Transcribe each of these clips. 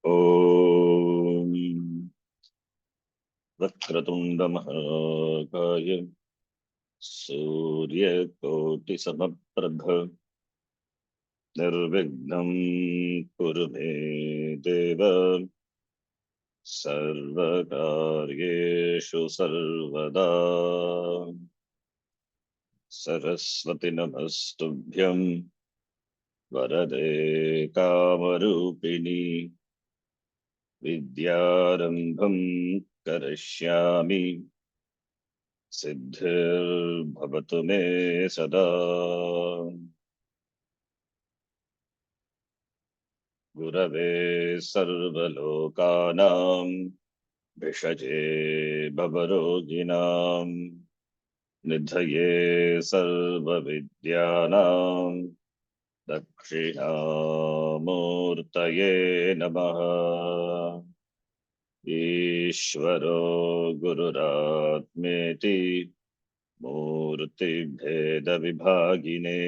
ॐ वक्रतुण्डमहाकाय सूर्यकोटिसमप्रभ निर्विघ्नं कुरु मे देव सर्वकार्येषु सर्वदा। सरस्वती नमस्तुभ्यं वरदे कामरूपिणी विद्यारम्भं करिष्यामि सिद्धिर्भवतु मे सदा। गुरवे सर्वलोकानां भिषजे भवरोगिणां निधये सर्वविद्यानां दक्षिणामूर्तये नमः। ईश्वरो गुरुरात्मेति मूर्तिभेदविभागिने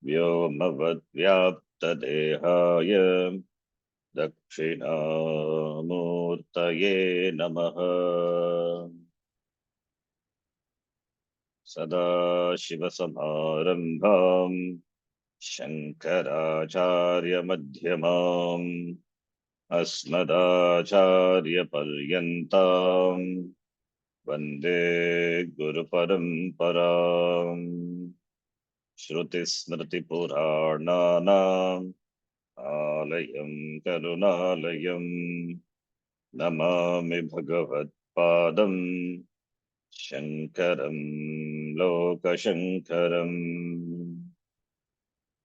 व्योमवद्व्याप्तदेहाय दक्षिणामूर्तये नमः। सदाशिवसमारम्भां शङ्कराचार्यमध्यमाम् अस्मदाचार्यपर्यन्तां वन्दे गुरुपरम्पराम्। श्रुतिस्मृतिपुराणानाम् आलयं करुणालयं नमामि भगवत्पादं शङ्करं लोकशङ्करम्।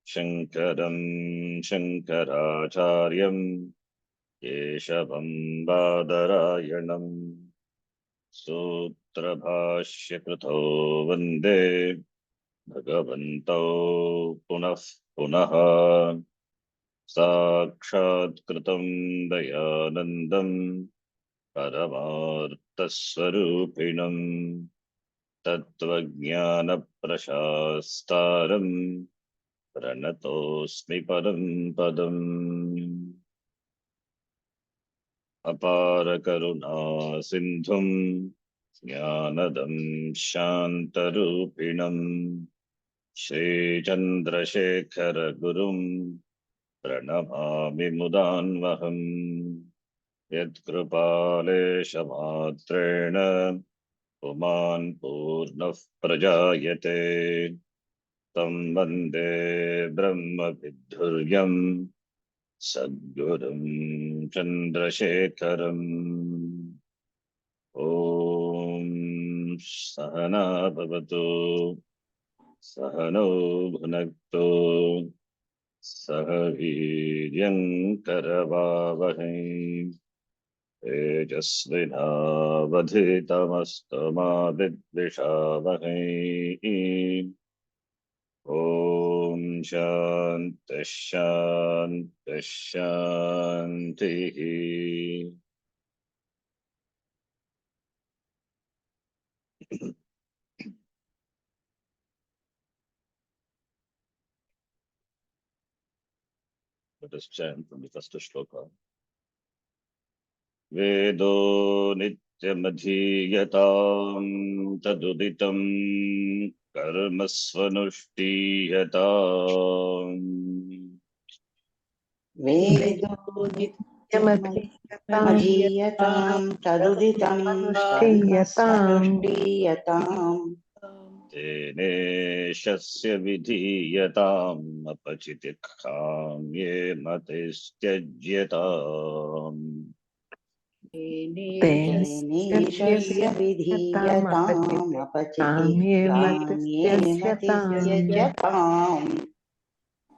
शङ्करं शङ्कराचार्यं केशवं बादरायणं सूत्रभाष्यकृतो वन्दे भगवन्तौ पुनः पुनः। साक्षात्कृतं दयानन्दं परमार्थस्वरूपिणं तत्त्वज्ञानप्रशास्तारं प्रणतोऽस्मि परं पदम्। अपारकरुणा सिन्धुं ज्ञानदं शान्तरूपिणं श्रीचन्द्रशेखरगुरुं प्रणमामि मुदान्वहम्। यत्कृपालेशमात्रेण पुमान् पूर्णः प्रजायते तं वन्दे ब्रह्मविद्धुर्यं सद्गुरुं चन्द्रशेखरम्। ॐ सहना भवतु सहनौ भुनक्तु सह वीर्यङ्करवावहै तेजस्विनावधीतमस्तु मा विद्विषावहै। ॐ शान्तिः शान्तिः शान्तिः। Let us chant from the first shloka. वेदो नित्यमधीयतां तदुदितं कर्म स्वनुष्ठीयताम्। वेदो नित्यमधीयतां तदुदितं कर्मस्वनुष्ठीयताम्। तेने शस्य विधीयताम् अपचितिक्षां ये मतिस्त्यज्यताम्। तेनेशस्य विधीयताम् अपचितिक्षां ये मतिस्त्यज्यताम्।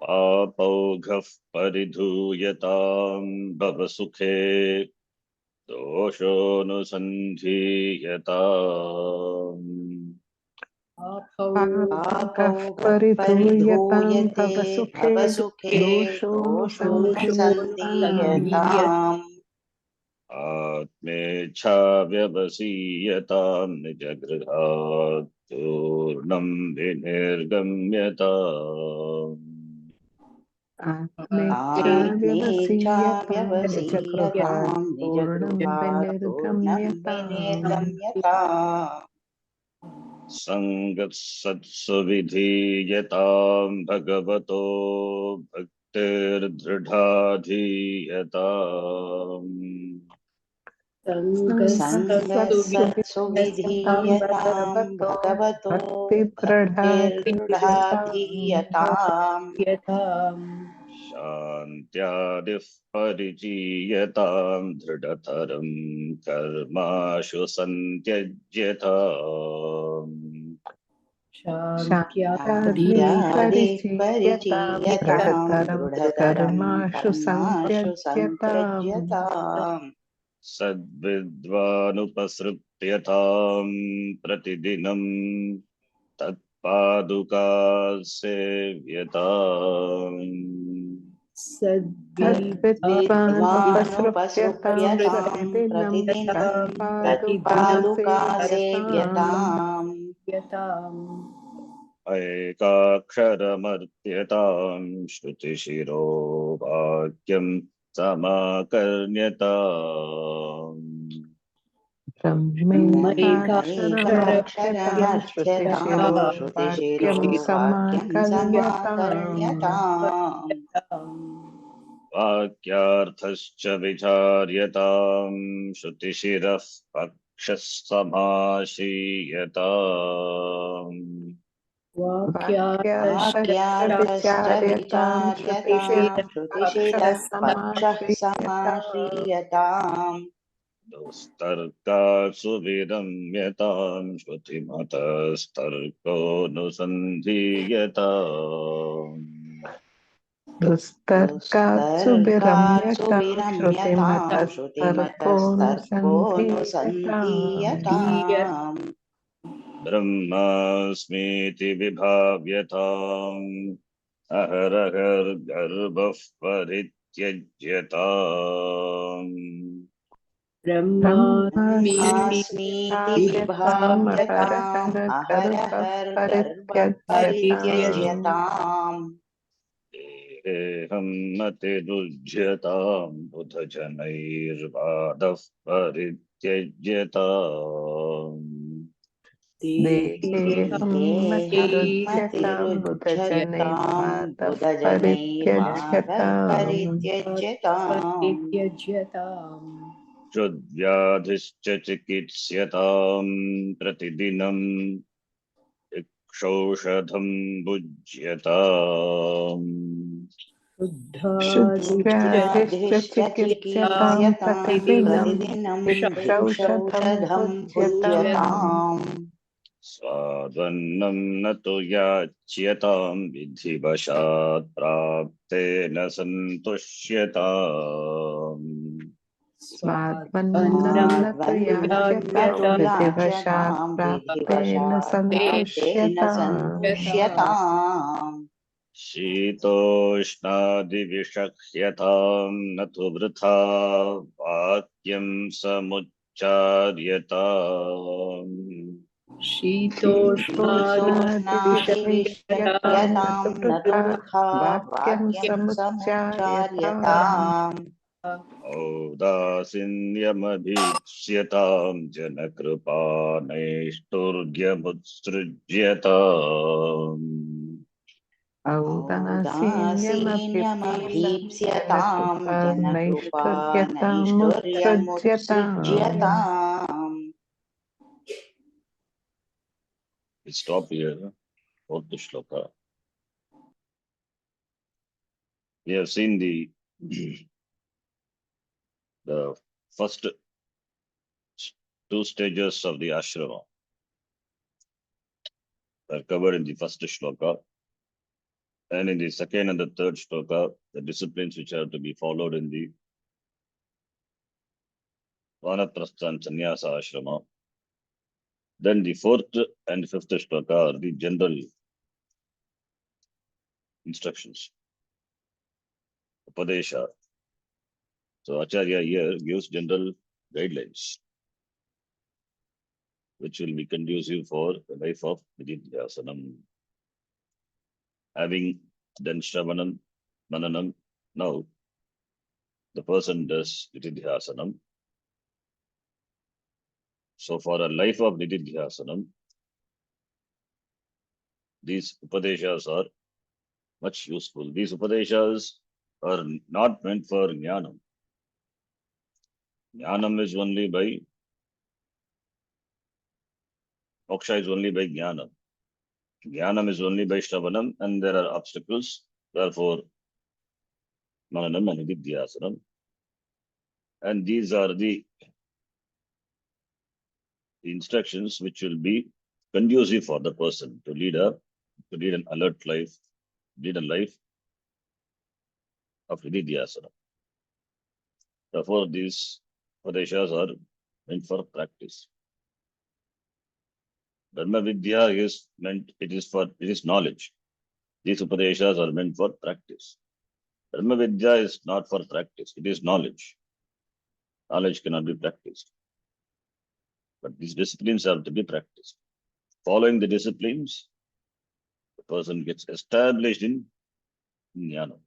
पापौघः परिधूयताम् भवसुखे दोषोऽनुसन्धीयताम्। पापौघः परिधूयते भवसुखे दोषोऽनुसन्धीयताम्। आत्मेच्छाव्यवसीयतां निजगृहात् पूर्णं विनिर्गम्यताम्। आत्मेच्छाव्यवसीयतां व्यवसीयतां निजगृहात् पूर्णं निजगृहात् पूर्णं विनिर्गम्यताम् विनिर्गम्यताम् संगत्सत्सु विधीयतां भगवतो भक्तिर्दृढाधीयताम् सङ्गसत्सु सङ्गसत्सु विधीयतां विधीयतां भगवतो भगवतो भक्तिर्दृढाधीयताम् भक्तिर्दृढाधीयताम् शान्त्यादिः परिचीयतां दृढतरं कर्माशु सन्त्यज्यताम् शान्त्यादि शान्त्यादि परिचीयतां परिचीयतां दृढतरं दृढतरं कर्माशु कर्माशु सन्त्यज्यताम् सन्त्यज्यताम् सद्विद्वानुपसृप्यतां प्रतिदिनं तत्पादुका सेव्यताम् तद्विद्वानुपसृप्यतां सद्विद्वानुपसृप्यतां प्रतिदिनं प्रतिदिनं तत्पादुका तत्पादुका सेव्यताम् सेव्यताम् एकाक्षरमर्त्यतां श्रुतिशिरो वाक्यं समाकर्ण्यताम् ब्रह्मैकाक्षरमर्ध्यतां श्रुतिशिरो ब्रह्मैकाक्षरमर्ध्यतां वाक्यं श्रुतिशिरो वाक्यं समाकर्ण्यताम् समाकर्ण्यताम् वाक्यार्थश्च विचार्यतां श्रुतिशिरः पक्षः समाशीयताम् वाक्यार्थश्च वाक्यार्थश्च विचार्यतां विचार्यतां श्रुतिशिरः श्रुतिशिरः पक्षः पक्षः पक्षः समाश्रियताम् समाश्रीयताम् दुस्तर्कासु विरम्यतां श्रुतिमतस्तर्कोऽनुसन्धीयताम् दुस्तर्कात्सु दुस्तर्कात्सु विरम्यतां विरम्यतां श्रुतिमतस्तर्कोऽनुसन्धीयताम् श्रुतिमतस्तर्कोऽनुसन्धीयताम् ब्रह्मास्मीति विभाव्यताम् अहरहर्गर्भः परित्यज्यताम् ब्रह्मास्मीति ब्रह्मास्मीति विभाव्यताम् विभाव्यताम् अहरहर गर्भः परित्यज्यताम् परित्यज्यताम् देहेऽहं मतिरुज्यताम् बुधजनैर्वादः परित्यज्यताम् देहेऽहं मतिरुच्यतां देहेऽहमतिरुध्यताम् बुधजनैर्वादः बुधजनैर्वादः परित्यज्यताम् परित्यज्यताम् क्षुद्व्याधिश्च चिकित्स्यताम् प्रतिदिनम् इक्षौषधम् भुज्यताम् क्षुद्व्याधिश्च शुद्धादिश्च चिकित्स्यतां चिकीर्ष्यताम् प्रतिदिनं प्रतिदिनं भिक्षौषधं भिक्षौषधम् भुज्यताम् भुज्यताम् स्वादन्नं न तु याच्यताम् विधिवशात् प्राप्तेन सन्तुष्यताम् स्वात्मन्नं न तु स्वाद्वन्नं न याच्यतां तु विधिवशात् याच्यताम् प्राप्तेन विधिवशात् प्राप्तेन सन्तुष्यताम् सन्तुष्यताम् शीतोष्णादिविषह्यताम् न तु वृथा वाक्यं समुच्चार्यताम् शीतोष्णादिविषह्यतां न शीतोष्णादिविषह्यतां तु न तु वृथा वृथा वाक्यं वाक्यं समुच्चार्यताम् समुच्चार्यताम् औदासीन्यमभीक्ष्यतां जनकृपानैष्ठुर्यमुत्सृज्यताम् औदासीन्यमभीप्स्यतां औदासीन्यमभीप्स्यतां जनकृपानैष्ठुर्यतामुत्सृज्यताम् जनकृपानैष्ठुर्यमुत्सृज्यताम् We stop here. Fourth shloka. We have seen the first two stages of the ashrama are covered in the first shloka, and in the second and the third shloka, the disciplines which are to be followed in the vanaprastha and sannyasa ashrama. Then the fourth and fifth shloka are the general instructions, upadesha. So Acharya here gives general guidelines which will be conducive for the life of Vididhyasanam. Having done Shravanam, mananam. Now, the person does nididhyasanam. So, for a life of nididhyasanam, these upadeshas are much useful. These upadeshas are not meant for jnanam. Jnanam is only by, moksha is only by jnanam. Jnanam is only by shravanam, and there are obstacles. Therefore, mananam and nididhyasanam. And these are the instructions which will be conducive for the person to lead an alert life, lead a life of nididhyasana. Therefore, these Upadeshas are meant for practice. Dharma Vidya is meant, it is knowledge. These Upadeshas are meant for practice. Dharma Vidya is not for practice, it is knowledge. Knowledge cannot be practiced. But these disciplines have to be practiced. Following the disciplines, the person gets established in jnana.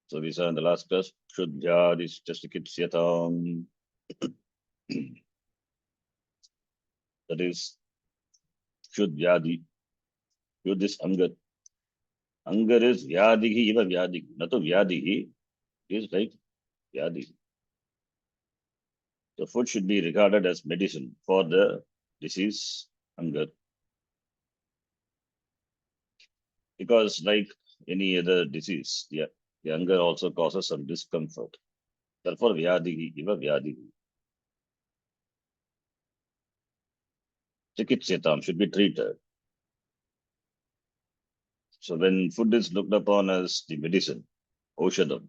So we saw in the last class, Shuddhyadis Chastikitsyatam. That is Shuddhyadi. Shuddh is Angar. Angar is Vyadihi Iva Vyadihi. Not Vyadihi, it is like Vyadihi. So food should be regarded as medicine for the disease hunger. Because like any other disease, the hunger also causes some discomfort. Therefore, Vyadihi Iva Vyadihi. Chikitsetam should be treated. So when food is looked upon as the medicine, Oshadam,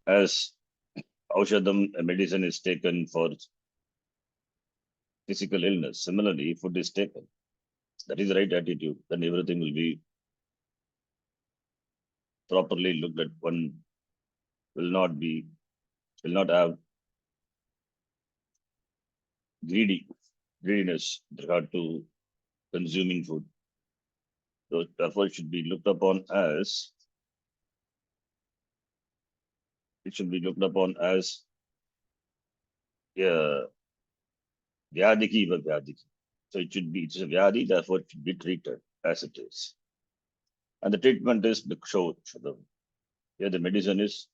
as Oshadam, a medicine is taken for physical illness. Similarly, food is taken. That is the right attitude. Then everything will be properly looked at. One will not have greediness with regard to consuming food. So therefore, it should be looked upon as yeah, vyadiki iva vyadiki. So it's a vyadi, therefore it should be treated as it is. And the treatment is bhiksha oshadam. Here the medicine is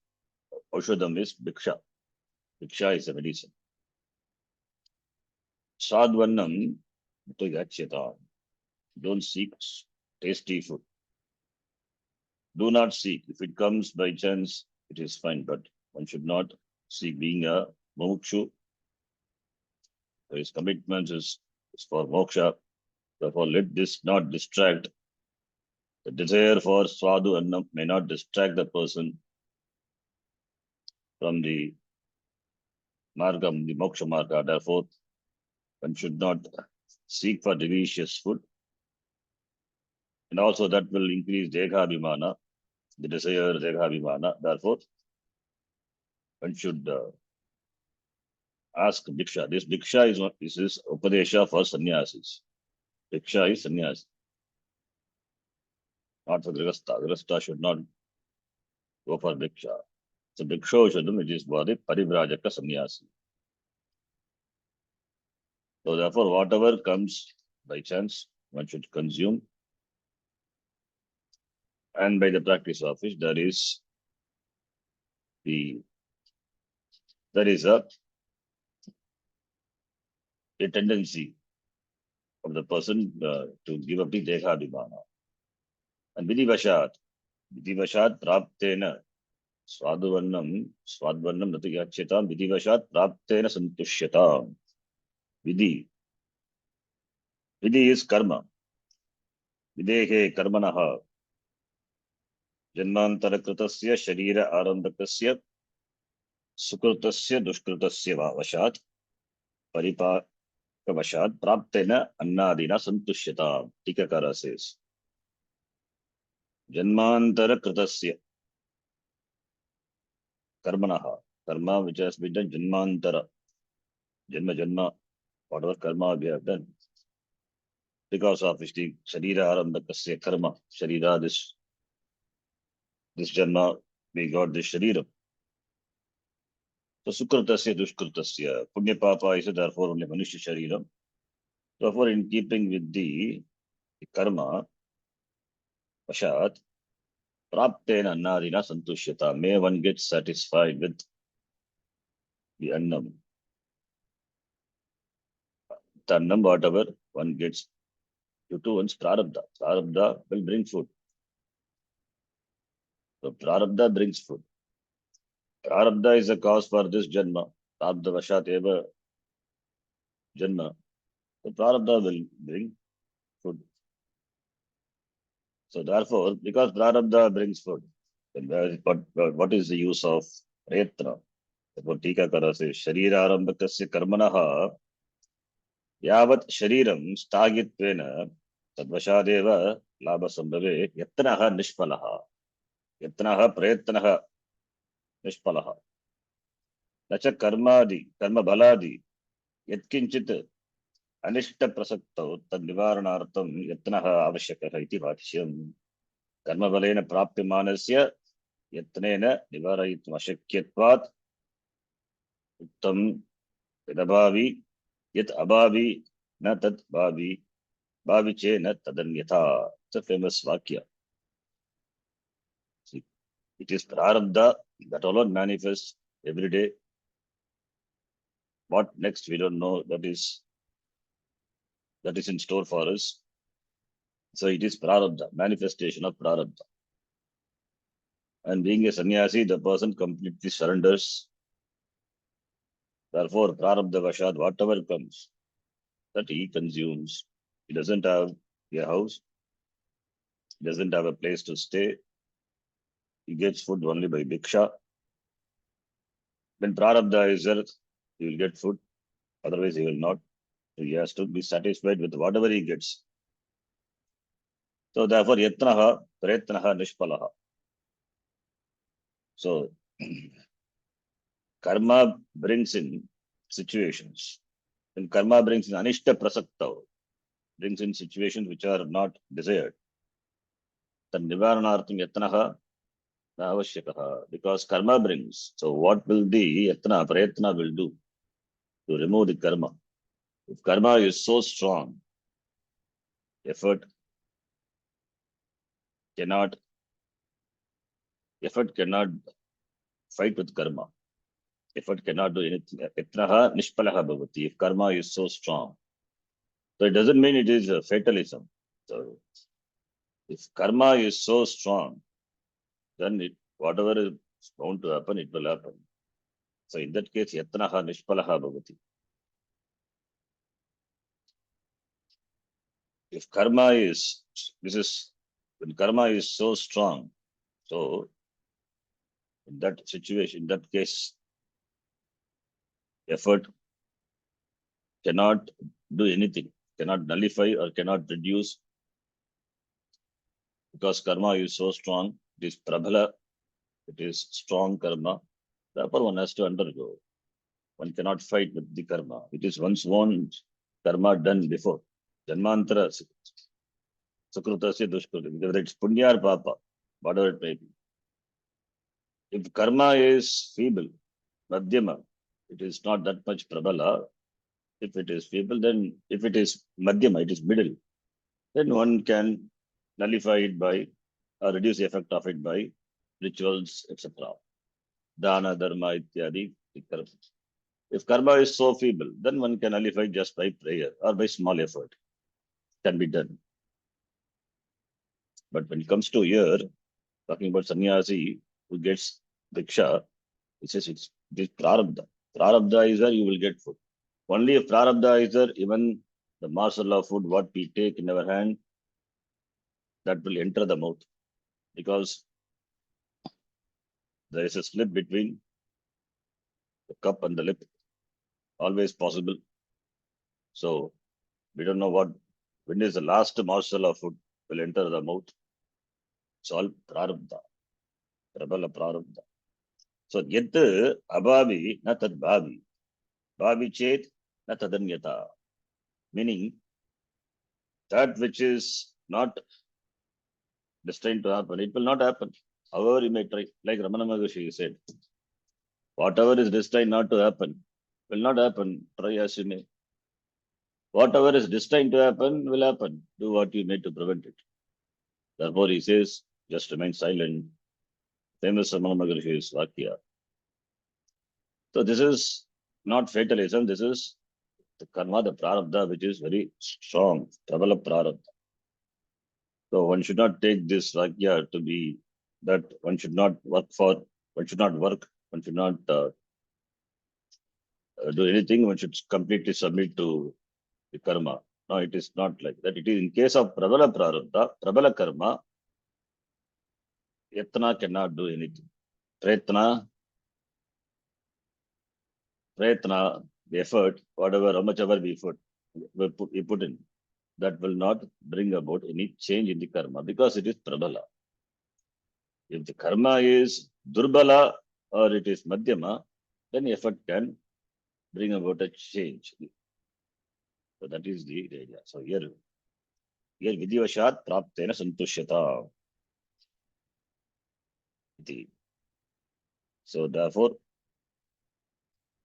oshadam is bhiksha. Bhiksha is a medicine. Sadvanam to yachyata. Don't seek tasty food. Do not seek. If it comes by chance, it is fine, but one should not seek. Being a mukshu, his commitment is for moksha. Therefore, let this not distract. The desire for sadhu annam may not distract the person from the margam, the moksha marga. Therefore, one should not seek for delicious food. And also that will increase dekhabhimana, the desire dekhabhimana. Therefore, one should ask Diksha. This Diksha is Upadesha for sannyasis. Diksha is sannyas, not for Grihastha. Grihastha should not go for Diksha. So Diksha Ushadam, it is for the Parivrajaka sannyasi. So therefore, whatever comes by chance, one should consume. And by the practice of which there is a tendency of the person to give up the dekhabhimana. And vidivashat praptena swadvannam natu yachyatam vidivashat praptena santushyatam. Vidhi is karma. Videhe karmanaha janmantara kritasya sharira arambhakasya sukritasya dushkritasya vashat paripakavashat praptena annadina santushyatam. Tikakara says janmantara kritasya karmanaha, karma which has been done janmantara, janma, whatever karma we have done. because of which the Sharira Arambakasya Karma. Sharira, this Janma, we got this Sharira. So Sukritasya Dushkritasya. Punya Papa is therefore only Manushya Shariram. Therefore, in keeping with the karma, Pashat, Praptena Annadina Santushyata. May one get satisfied with the Annam. The Annam, whatever one gets due to one's Prarabdha. Prarabdha will bring food. So Prarabdha brings food. Prarabdha is a cause for this Janma. Prarabdha Vashat Eva Janma. So Prarabdha will bring food. So therefore, because Prarabdha brings food, then what is the use of Prayatna? Therefore, Tikakara says, Sharira Arambakasya Karmanaha Yavat Shariram Stagitvena Tadvashadeva Labha Sambhave Yatnaha Nishpalaha Yatnaha Prayatnaha Nishpalaha Nacha Karmadi Karma Baladi Yatkinchit Anishta Prasakto Tad Nivaranartam Yatnaha Avashakaha Iti Bhatishyam Karma Balena Praptimanasya Yatnena Nivarayitum Ashakyatvat Uttam Vidabhavi Yat Abhavi Na Tat Bhavi Bhaviche Na Tadanyatha. It's a famous Vakya. See, it is Prarabdha that alone manifests every day. What next we don't know, that is in store for us. So it is Prarabdha, manifestation of Prarabdha. And being a sannyasi, the person completely surrenders. Therefore, Prarabdha Vashad, whatever comes, that he consumes. He doesn't have a house, he doesn't have a place to stay. He gets food only by Bhiksha. When Prarabdha is there, he will get food, otherwise he will not. So he has to be satisfied with whatever he gets. So therefore, Yatnaha, Prayatnaha, Nishpalaha. So karma brings in situations. When karma brings in Anishta Prasakta, brings in situations which are not desired. Then Nivaranartham Yatnaha Avashyakaha. Because karma brings. So what will the Yatna, Prayatna will do to remove the karma? If karma is so strong, effort cannot fight with karma. Effort cannot do anything. Yatnaha Nishpalaha Bhavati. If karma is so strong. So it doesn't mean it is a fatalism. So if karma is so strong, then whatever is bound to happen, it will happen. So in that case, Yatnaha Nishpalaha Bhavati. If karma is, when karma is so strong, so in that situation, in that case, effort cannot do anything, cannot nullify or cannot reduce, because karma is so strong, it is prabhala, it is strong karma. Therefore, one has to undergo. One cannot fight with the karma. It is one's own karma done before. Janmantara Sukrutasya Dushkrutasya, whether it's punya or papa, whatever it may be. If karma is feeble, madhyama, it is not that much prabhala. If it is feeble, then if it is madhyama, it is middle, then one can nullify it by or reduce the effect of it by rituals, etc. Dana, dharma, ityadi. If karma is so feeble, then one can nullify just by prayer or by small effort. Can be done. But when it comes to here, talking about sannyasi who gets diksha, it says it's this prarabdha. Prarabdha is there, you will get food. Only if prarabdha is there, even the morsel of food, what we take in our hand, that will enter the mouth. Because there is a slip between the cup and the lip, always possible. So we don't know when is the last morsel of food will enter the mouth. It's all prarabdha, prabala prarabdha. So yet abhavi na tad bhavi, bhavi chet na tadanyata. Meaning, That which is not destined to happen, it will not happen. However, you may try, like Ramana Maharshi said, whatever is destined not to happen will not happen. Try as you may. Whatever is destined to happen will happen. Do what you may to prevent it. Therefore, he says, just remain silent. Famous Ramana Maharshi's Vakya. So this is not fatalism. This is the karma, the prarabdha, which is very strong, prabala prarabdha. So one should not take this Vakya to be that one should not work for, one should not work, one should not do anything, one should completely submit to the karma. No, it is not like that. It is in case of prabala prarabdha, prabala karma, yatna cannot do anything. Pretna, the effort, whatever, how much ever we put in, that will not bring about any change in the karma because it is prabala. If the karma is durbala or it is madhyama, then effort can bring about a change. So that is the idea. So here vidivashat praptena santushyata. So therefore,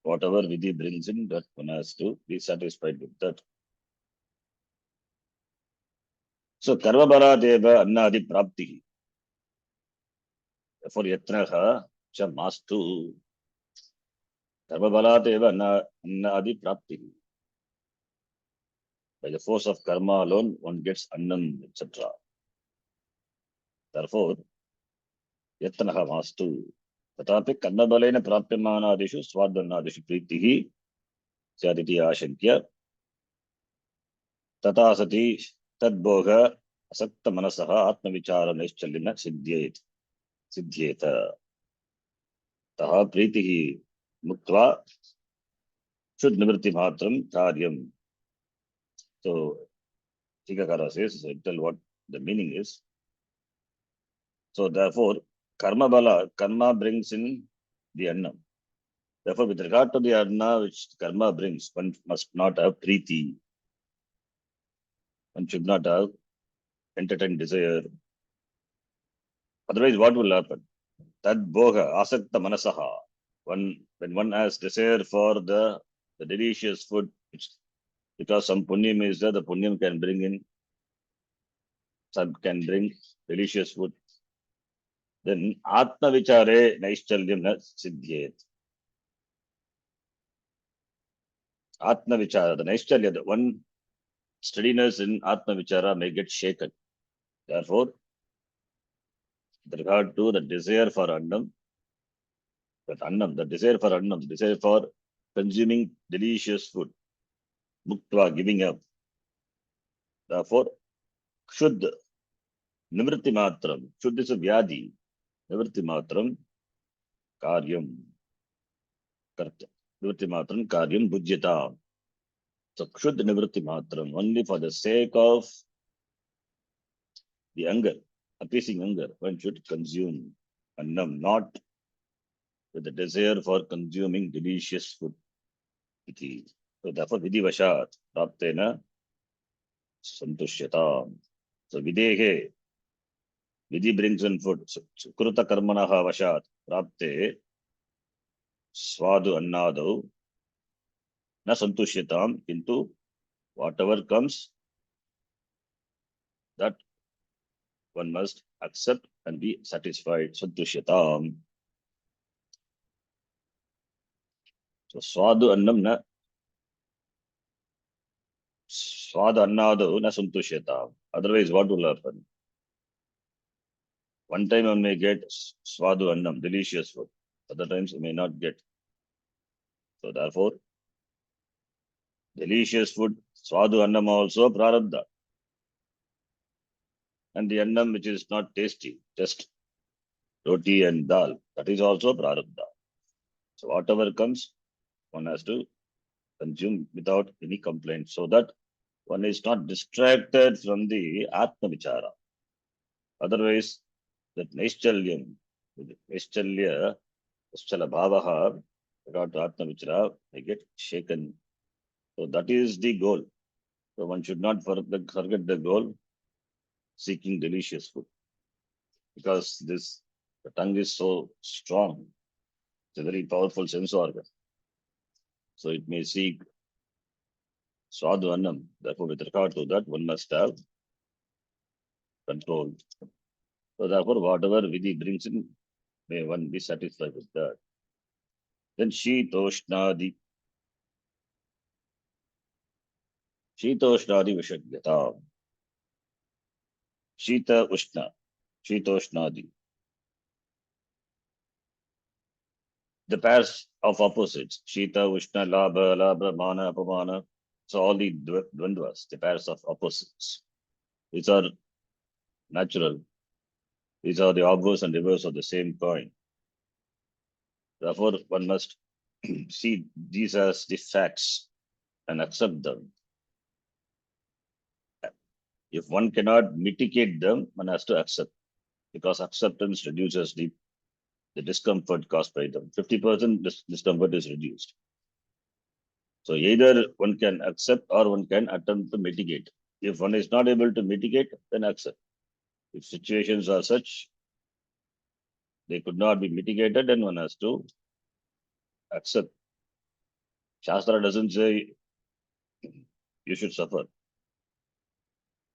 whatever vidhi brings in, that one has to be satisfied with that. So karma bala deva annadi prapti. Therefore, yatnaha cha mastu. Karma bala deva annadi prapti. By the force of karma alone, one gets annam, etc. Therefore, yatnaha mastu. तथापि कर्मबलेन प्राप्यमानादिषु स्वादन्नादिषु प्रीतिः स्यादिति आशङ्क्य तथा सति तद्भोग असक्तमनसः आत्मविचारनैश्चल्येन सिद्ध्येत तः प्रीतिः मुक्त्वा शुद्धनिवृत्तिमात्रं कार्यम्. So Tigakara says, tell what the meaning is. So therefore, karma brings in the annam. Therefore, with regard to the anna which karma brings, one must not have preeti. One should not have entertained desire. Otherwise, what will happen? Tad bhoga, asakta manasaha. When one has desire for the delicious food, because some punyam is there, the punyam can bring in, some can bring delicious food. Then atma vichare naischalyam na siddhyet. Atma vichara, the naischalya, the one steadiness in atma vichara may get shaken. Therefore, with regard to the desire for annam, the desire for annam, the desire for consuming delicious food, muktva, giving up. Therefore, shuddha, nivritti matram, shuddha is a vyadi, nivritti matram, karyam, karta, nivritti matram, karyam, bhujyata. So, shuddha nivritti matram, only for the sake of the hunger, appeasing hunger, one should consume annam, not with the desire for consuming delicious food. So therefore, vidivashat praptena santushyata. So videhe, vidhi brings in food. Sukruta karmanaha vashat prapte swadu annadau na santushyatam. Into whatever comes, that one must accept and be satisfied. Santushyatam. So swadu annam na swadu annadau na santushyata. Otherwise, what will happen? One time one may get swadu annam, delicious food. Other times you may not get. So therefore, delicious food, swadu annam also prarabdha. And the annam which is not tasty, just roti and dal, that is also prarabdha. So whatever comes, one has to consume without any complaint, so that one is not distracted from the atma vichara. Otherwise, that nischalya, nischala bhavaha, regard to atma vichara, may get shaken. So that is the goal. So one should not forget the goal, seeking delicious food. Because the tongue is so strong. It's a very powerful sense organ. So it may seek Swadu Annam. Therefore, with regard to that, one must have control. So therefore, whatever Vidhi brings in, may one be satisfied with that. Then Shitoshnadi Vishagyata. Shita Ushna. Shitoshnadi. The pairs of opposites. Shita, Ushna, Labha, Mana, Apamana. So all the dvandvas, the pairs of opposites. These are natural. These are the opposite and reverse of the same coin. Therefore, one must see these as the facts and accept them. If one cannot mitigate them, one has to accept, because acceptance reduces the discomfort caused by them. 50% discomfort is reduced. So either one can accept or one can attempt to mitigate. If one is not able to mitigate, then accept. If situations are such, they could not be mitigated, then one has to accept. Shastra doesn't say you should suffer.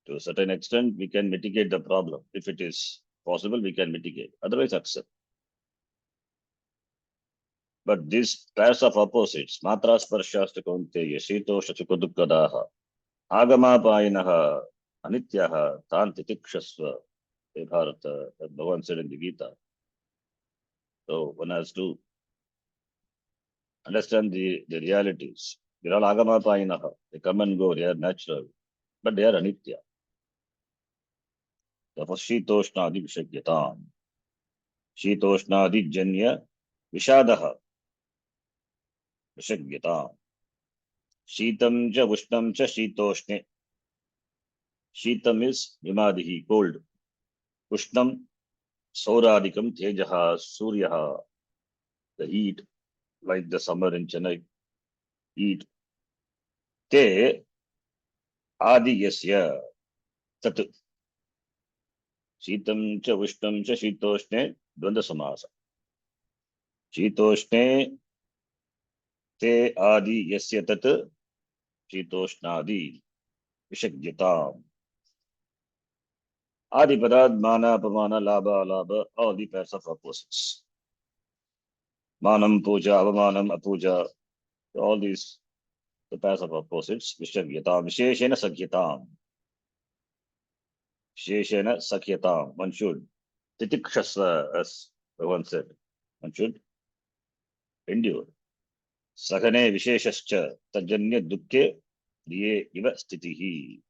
To a certain extent, we can mitigate the problem. If it is possible, we can mitigate. Otherwise, accept. But these pairs of opposites, matra sparshastra kaunteya, shitosha chukudukkadaha, agamapainaha, anityaha, tan titikshasva, Bharata, that Bhagavan said in the Gita. So one has to understand the realities. They are all agamapainaha. They come and go, they are natural, but they are anitya. Therefore, shitoshnadi vishagyatam. Shitoshnadi janya vishadaha vishagyatam. Shitam cha ushnam cha shitoshne. Shitam is vimadihi, cold. Ushnam, sauradikam, tejaha, suryaha, the heat, like the summer in Chennai, heat. Te adi yasya tat. Shitam cha ushnam cha shitoshne, dvanda samasa. Shitoshne te adi yasya tat, shitoshnadi vishagyatam. Adi padad, mana, apamana, labha, alabha, all the pairs of opposites. Manam, puja, avamanam, apuja, all these, the pairs of opposites, vishagyatam, visheshena sakyatam. Visheshena sakyatam. One should titikshasva, as Bhagavan said. One should endure. Sakane visheshascha tajanya dukke priye iva stitihi.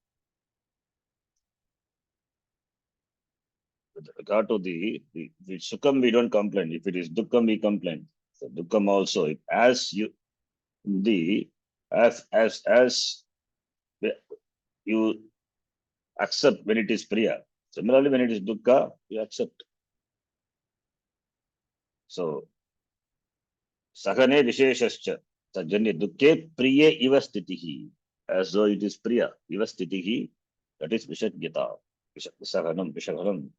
With regard to the sukham, we don't complain. If it is dukkam, we complain. So dukkam also, as you you accept when it is priya. Similarly, when it is dukkha, you accept. So sakane visheshascha tajanya dukke priye iva stitihi. As though it is priya, iva stitihi, that is vishagyata, vishaganam.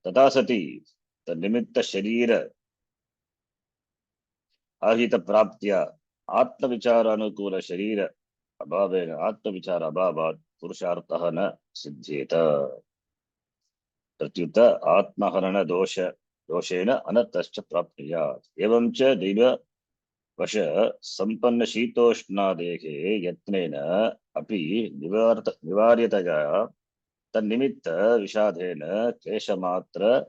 Tata sati, the nimitta sharira ahita praptya, atma vichara anukula sharira abhavena, atma vichara abhavat, purushartaha na siddhyeta. Pratyuta atmaharana doshena anatascha prapniyat. Evam cha deva vasha sampanna shitoshnadekhe yatnena api nivaryataya tannimitta vishadhena kleshamatra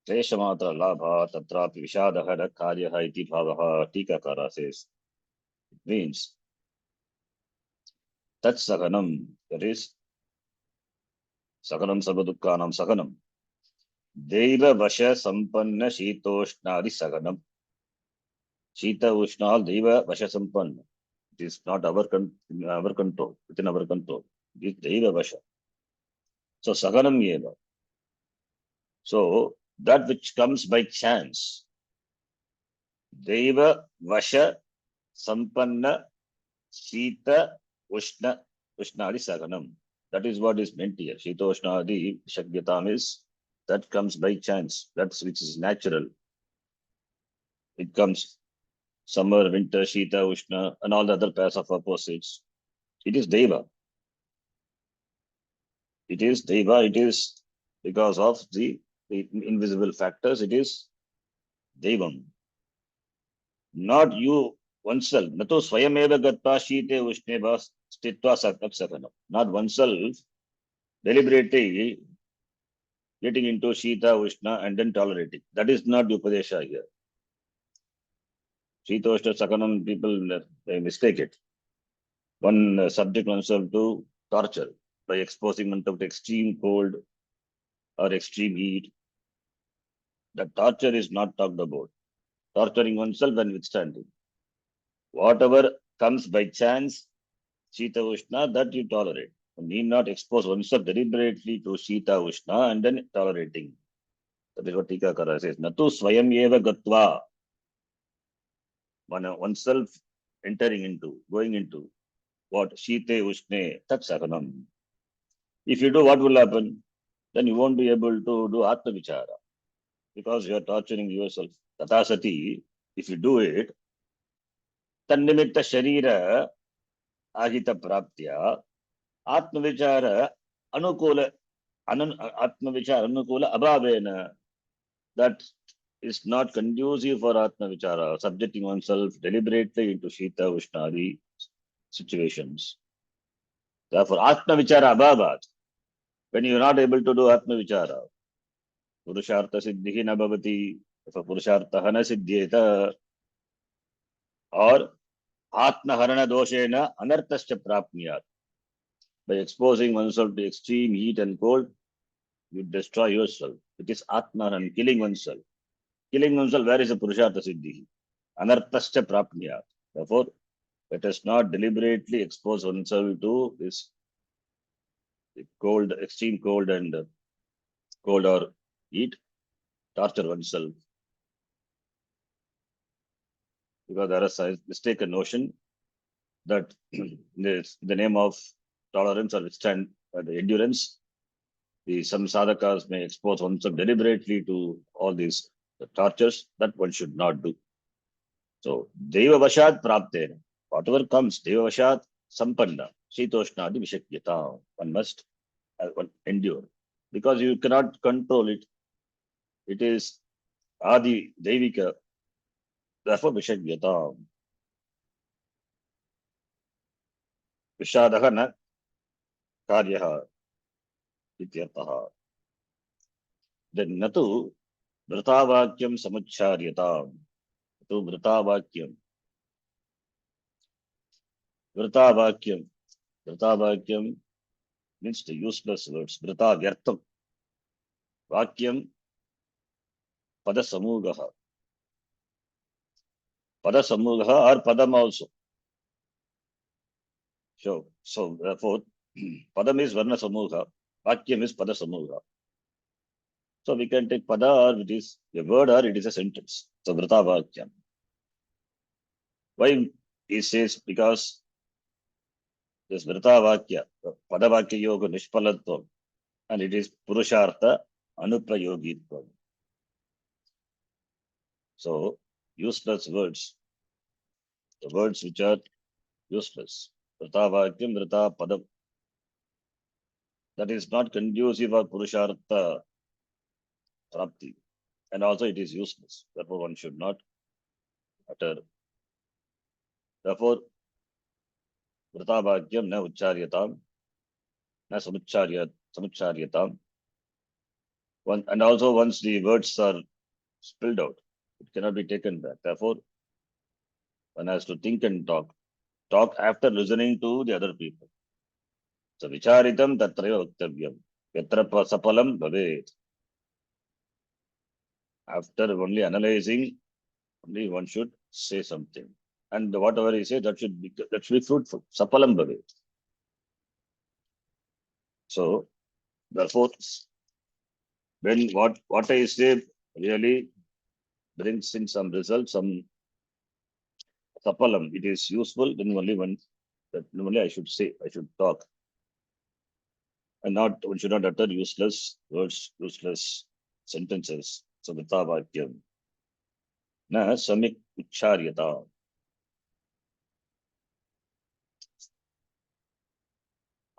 labha tatrapi vishadaha na karyaha iti bhavaha. Tikakara says, it means tat saganam, that is saganam sarvadukkanam saganam. Deva vasha sampanna shitoshnadi saganam. Shita Ushna, Deva Vasha Sampanna. It is not our control, within our control. It is Deva Vasha. So Saganam Yeva. So that which comes by chance, Deva Vasha Sampanna Shita, Ushna, Ushnadi Saganam. That is what is meant here. Shita Ushnadi Shakyatam is that comes by chance. That's which is natural. It comes summer, winter, Shita, Ushna, and all the other pairs of opposites. It is Deva. It is Deva. It is because of the invisible factors. It is Devam. Not you oneself. Nato swayameva gatva shite ushneva stitva sapsakanam. Not oneself deliberately getting into Shita, Ushna and then tolerating. That is not the Upadesha here. Shita, Ushna, Sakanam, people they mistake it. One subject oneself to torture by exposing oneself to extreme cold or extreme heat. That torture is not talked about. Torturing oneself and withstanding. Whatever comes by chance, Shita, Ushna, that you tolerate. You need not expose oneself deliberately to Shita, Ushna and then tolerating. That is what Tikakara says. Natu swayam eva gatva. Oneself entering into, going into what? Shite, Ushne, Tat Sakanam. If you do, what will happen? Then you won't be able to do Atma Vichara because you are torturing yourself. Tatasati, if you do it, Tannimitta Sharira Ahita Praptya, Atma Vichara Anukula, Atma Vichara Anukula Abhavena. That is not conducive for Atma Vichara, subjecting oneself deliberately into Shita, Ushnadi situations. Therefore, Atma Vichara Abhavat, when you are not able to do Atma Vichara, Purushartha Siddhihi na bhavati, if a Purushartha na siddhyeta, or Atma Harana Doshena Anartascha Prapniyat, by exposing oneself to extreme heat and cold, you destroy yourself. It is Atma Haran, killing oneself. Killing oneself, where is the Purushartha Siddhi? Anartascha Prapniyat. Therefore, let us not deliberately expose oneself to this cold, extreme cold and cold or heat, torture oneself. Because there is a mistaken notion that in the name of tolerance or withstand the endurance, some sadhakas may expose oneself deliberately to all these tortures that one should not do. So, Deva Vashat Praptena, whatever comes, Deva Vashat Sampanna, Shitoshnadi Vishakyata, one must one endure. Because you cannot control it. It is Adi Devika, therefore Vishakyata. Vishadaha na karyaha ityartaha. Then natu Vritavakyam samucharyata. To Vritavakyam. Vritavakyam. Vritavakyam means the useless words. Vrita vyartam. Vakyam Padasamugaha. Padasamugaha or Padam also. So therefore, Padam is Varna Samuga. Vakyam is Padasamuga. So we can take Pada or it is a word or it is a sentence. So Vrita Vakyam. Why he says? Because this Vrita Vakya, Pada Vakya Yoga Nishpalatvam, and it is Purushartha Anuprayogitvam. So useless words, the words which are useless. Vrita Vakyam, Vrita Padam. That is not conducive for Purushartha Prapti. And also it is useless. Therefore, one should not utter. Therefore, Vrita Vakyam na Ucharyatam, na Samucharyatam. And also once the words are spilled out, it cannot be taken back. Therefore, one has to think and talk. Talk after listening to the other people. So vicharitam tatraya vaktavyam. Yatra sapalam bhavet. After only analyzing, only one should say something. And whatever he says, that should be fruitful. Sapalam bhavet. So, therefore, when what I say really brings in some result, some sapalam, it is useful, then only one That normally I should say, I should talk. And not, one should not utter useless words, useless sentences. So Vita Vakyam. Na samik ucharyata.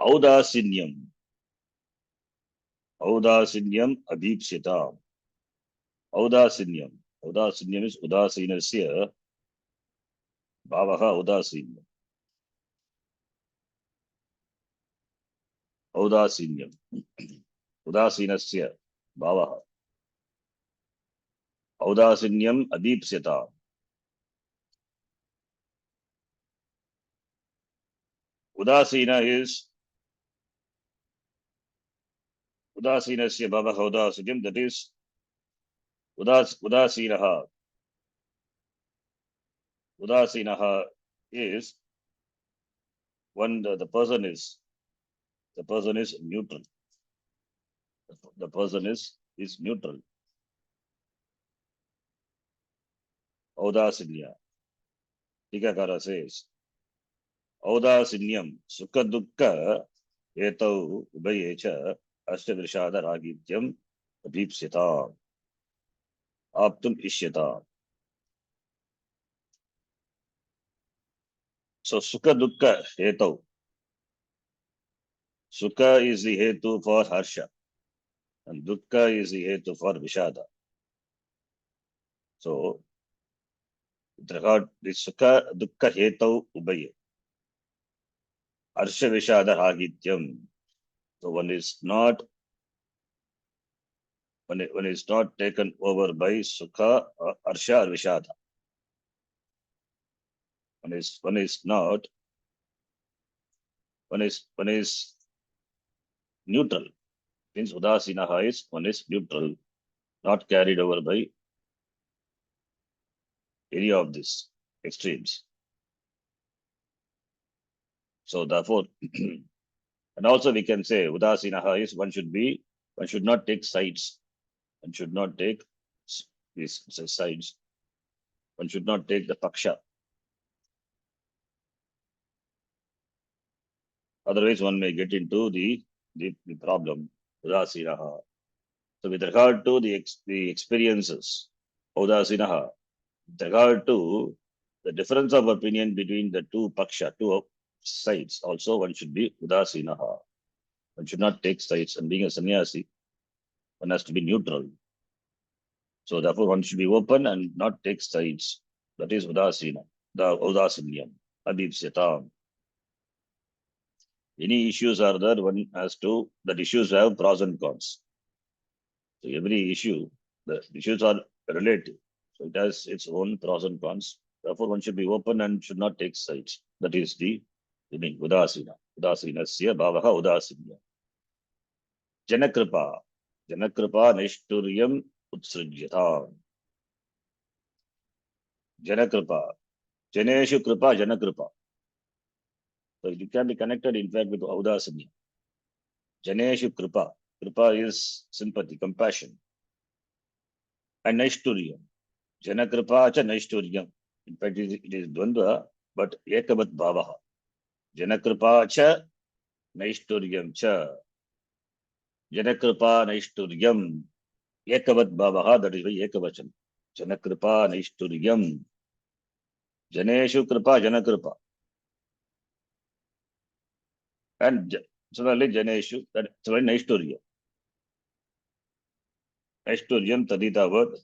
Audasinyam. Audasinyam abhipsita. Audasinyam. Audasinyam is udasinasya. Bhavaha udasinyam. Audasinyam. Udasinasya. Bhavaha. Audasinyam abhipsita. Udasina is udasinasya bhavaha udasinyam. That is udasinaha. Udasinaha is when the person is neutral. The person is neutral. Audasinya. Tikakara says, Audasinyam sukha dukkha etau ubayecha ashtavrishada ragityam abhipsita aptum ishyata. So sukha dukkha etau. Sukha is the hetu for harsha and dukkha is the hetu for vishada. So with regard to sukha dukkha hetau ubaye. Harsha vishada ragityam. So one is not taken over by sukha, harsha or vishada. One is neutral. Means udasinaha is one is neutral, not carried over by any of these extremes. So therefore, and also we can say udasinaha is one should not take sides. One should not take these sides. One should not take the paksha. Otherwise, one may get into the problem. Udasinaha. So with regard to the experiences, udasinaha, with regard to the difference of opinion between the two paksha, two sides, also one should be udasinaha. One should not take sides, and being a sannyasi, one has to be neutral. So therefore, one should be open and not take sides. That is udasina, the udasinyam, abhipsyatam. Any issues are there, one has to, that issues have pros and cons. So every issue, the issues are relative. So it has its own pros and cons. Therefore, one should be open and should not take sides. That is the meaning, udasina. Udasinasya bhavaha udasinya. Janakripa. Janakripa nishturyam utsrijyata. Janakripa. Janeshu kripa, janakripa. So it can be connected, in fact, with udasinya. Janeshu kripa. Kripa is sympathy, compassion. And naishturyam. Janakripa cha naishturyam. In fact, it is dvandva, but ekavat bhavaha. Janakripa cha naishturyam cha. Janakripa naishturyam. Ekavat bhavaha, that is why ekavachan. Janakripa naishturyam. Janeshu kripa, janakripa. And similarly, Janeshu, that's why naishturyam. Naishturyam tadita word.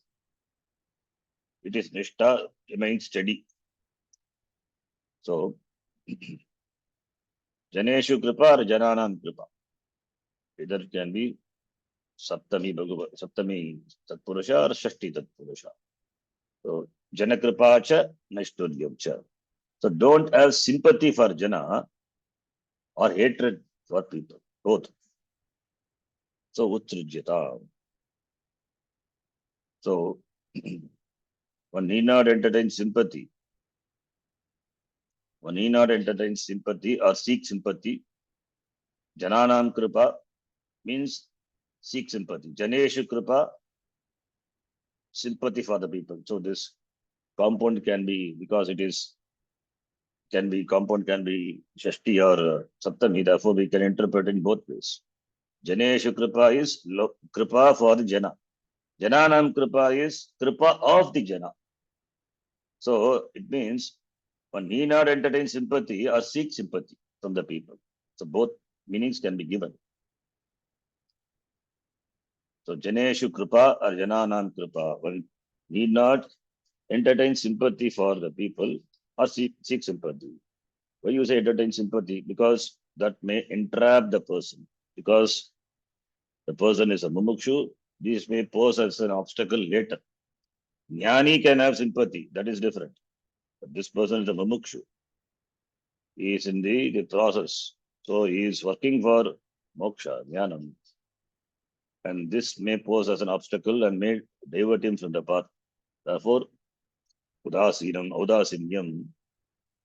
It is nishta, remains steady. So, Janeshu kripa or Jananam kripa. Either can be Saptami Bhagavad, Saptami Tatpurusha or Shashti Tatpurusha. So, Janakripa cha, Naishturyam cha. So, don't have sympathy for Jana or hatred for people, both. So, Utsrijyata. So, one need not entertain sympathy. One need not entertain sympathy or seek sympathy. Jananam kripa means seek sympathy. Janeshu kripa, sympathy for the people. So this compound can be, because it is can be compound, can be Shashti or Saptami. Therefore, we can interpret in both ways. Janeshu Kripa is Kripa for the Jana. Jananam Kripa is Kripa of the Jana. So it means one need not entertain sympathy or seek sympathy from the people. So both meanings can be given. So Janeshu Kripa or Jananam Kripa. One need not entertain sympathy for the people or seek sympathy. Why you say entertain sympathy? Because that may entrap the person. Because the person is a mumukshu, this may pose as an obstacle later. Jnani can have sympathy, that is different. But this person is a mumukshu. He is in the process. So he is working for moksha, jnanam. And this may pose as an obstacle and may divert him from the path. Therefore, udasinyam.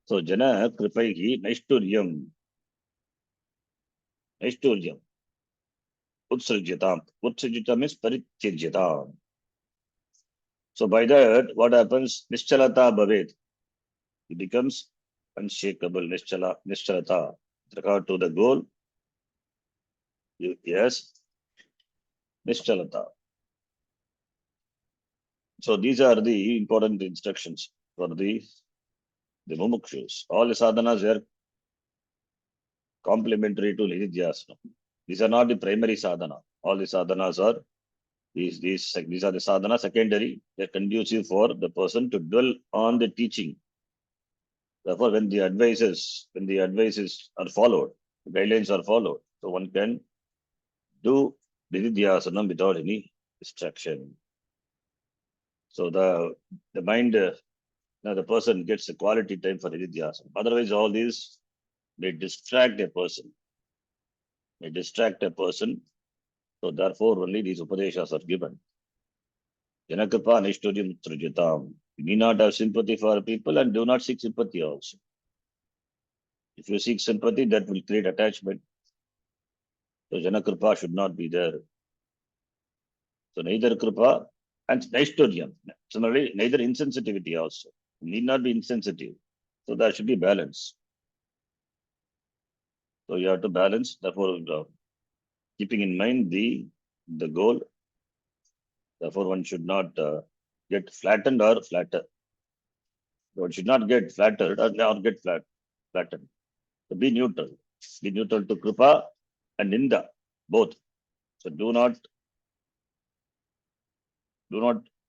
So jana kripaihi naishturyam. Utsrijyatam. Utsrijyatam is parityajyatam. So by that, what happens? Nischalata bhavet. It becomes unshakable. Nischalata. With regard to the goal, yes, nischalata. So these are the important instructions for the mumukshus. All the sadhanas are complementary to nididhyasana. These are not the primary sadhana. All the sadhanas are these are the sadhana secondary. They are conducive for the person to dwell on the teaching. Therefore, when the advices are followed, the guidelines are followed, so one can do nididhyasanam without any distraction. So the mind, now the person gets a quality time for nididhyasana. Otherwise, all these may distract a person. So therefore, only these upadeshas are given. Janakapa nishturyam trujatam. You need not have sympathy for people and do not seek sympathy also. If you seek sympathy, that will create attachment. So Janakripa should not be there. So neither Kripa and Naishturyam. Similarly, neither insensitivity also. You need not be insensitive. So there should be balance. So you have to balance. Therefore, keeping in mind the goal. Therefore, one should not get flattened or flatter. One should not get flattered or get flattened. So be neutral. Be neutral to Kripa and Ninda, both. So do not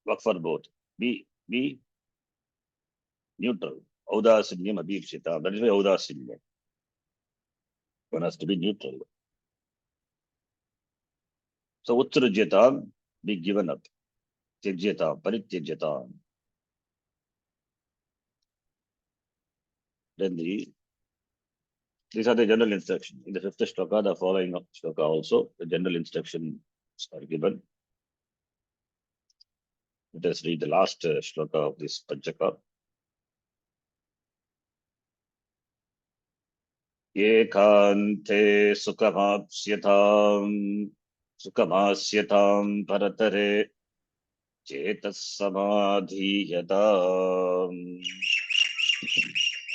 work for both. Be neutral. Audasinyam abhipshita. That is why Audasinyam. One has to be neutral. So Uttarajyatam, be given up. Tyajyatam, Parityajyatam. Then these are the general instructions. In the fifth shloka, the following shloka also, the general instructions are given. Let us read the last shloka of this Panchaka. Ekante sukhamasyatam paratare chetas samadhiyata.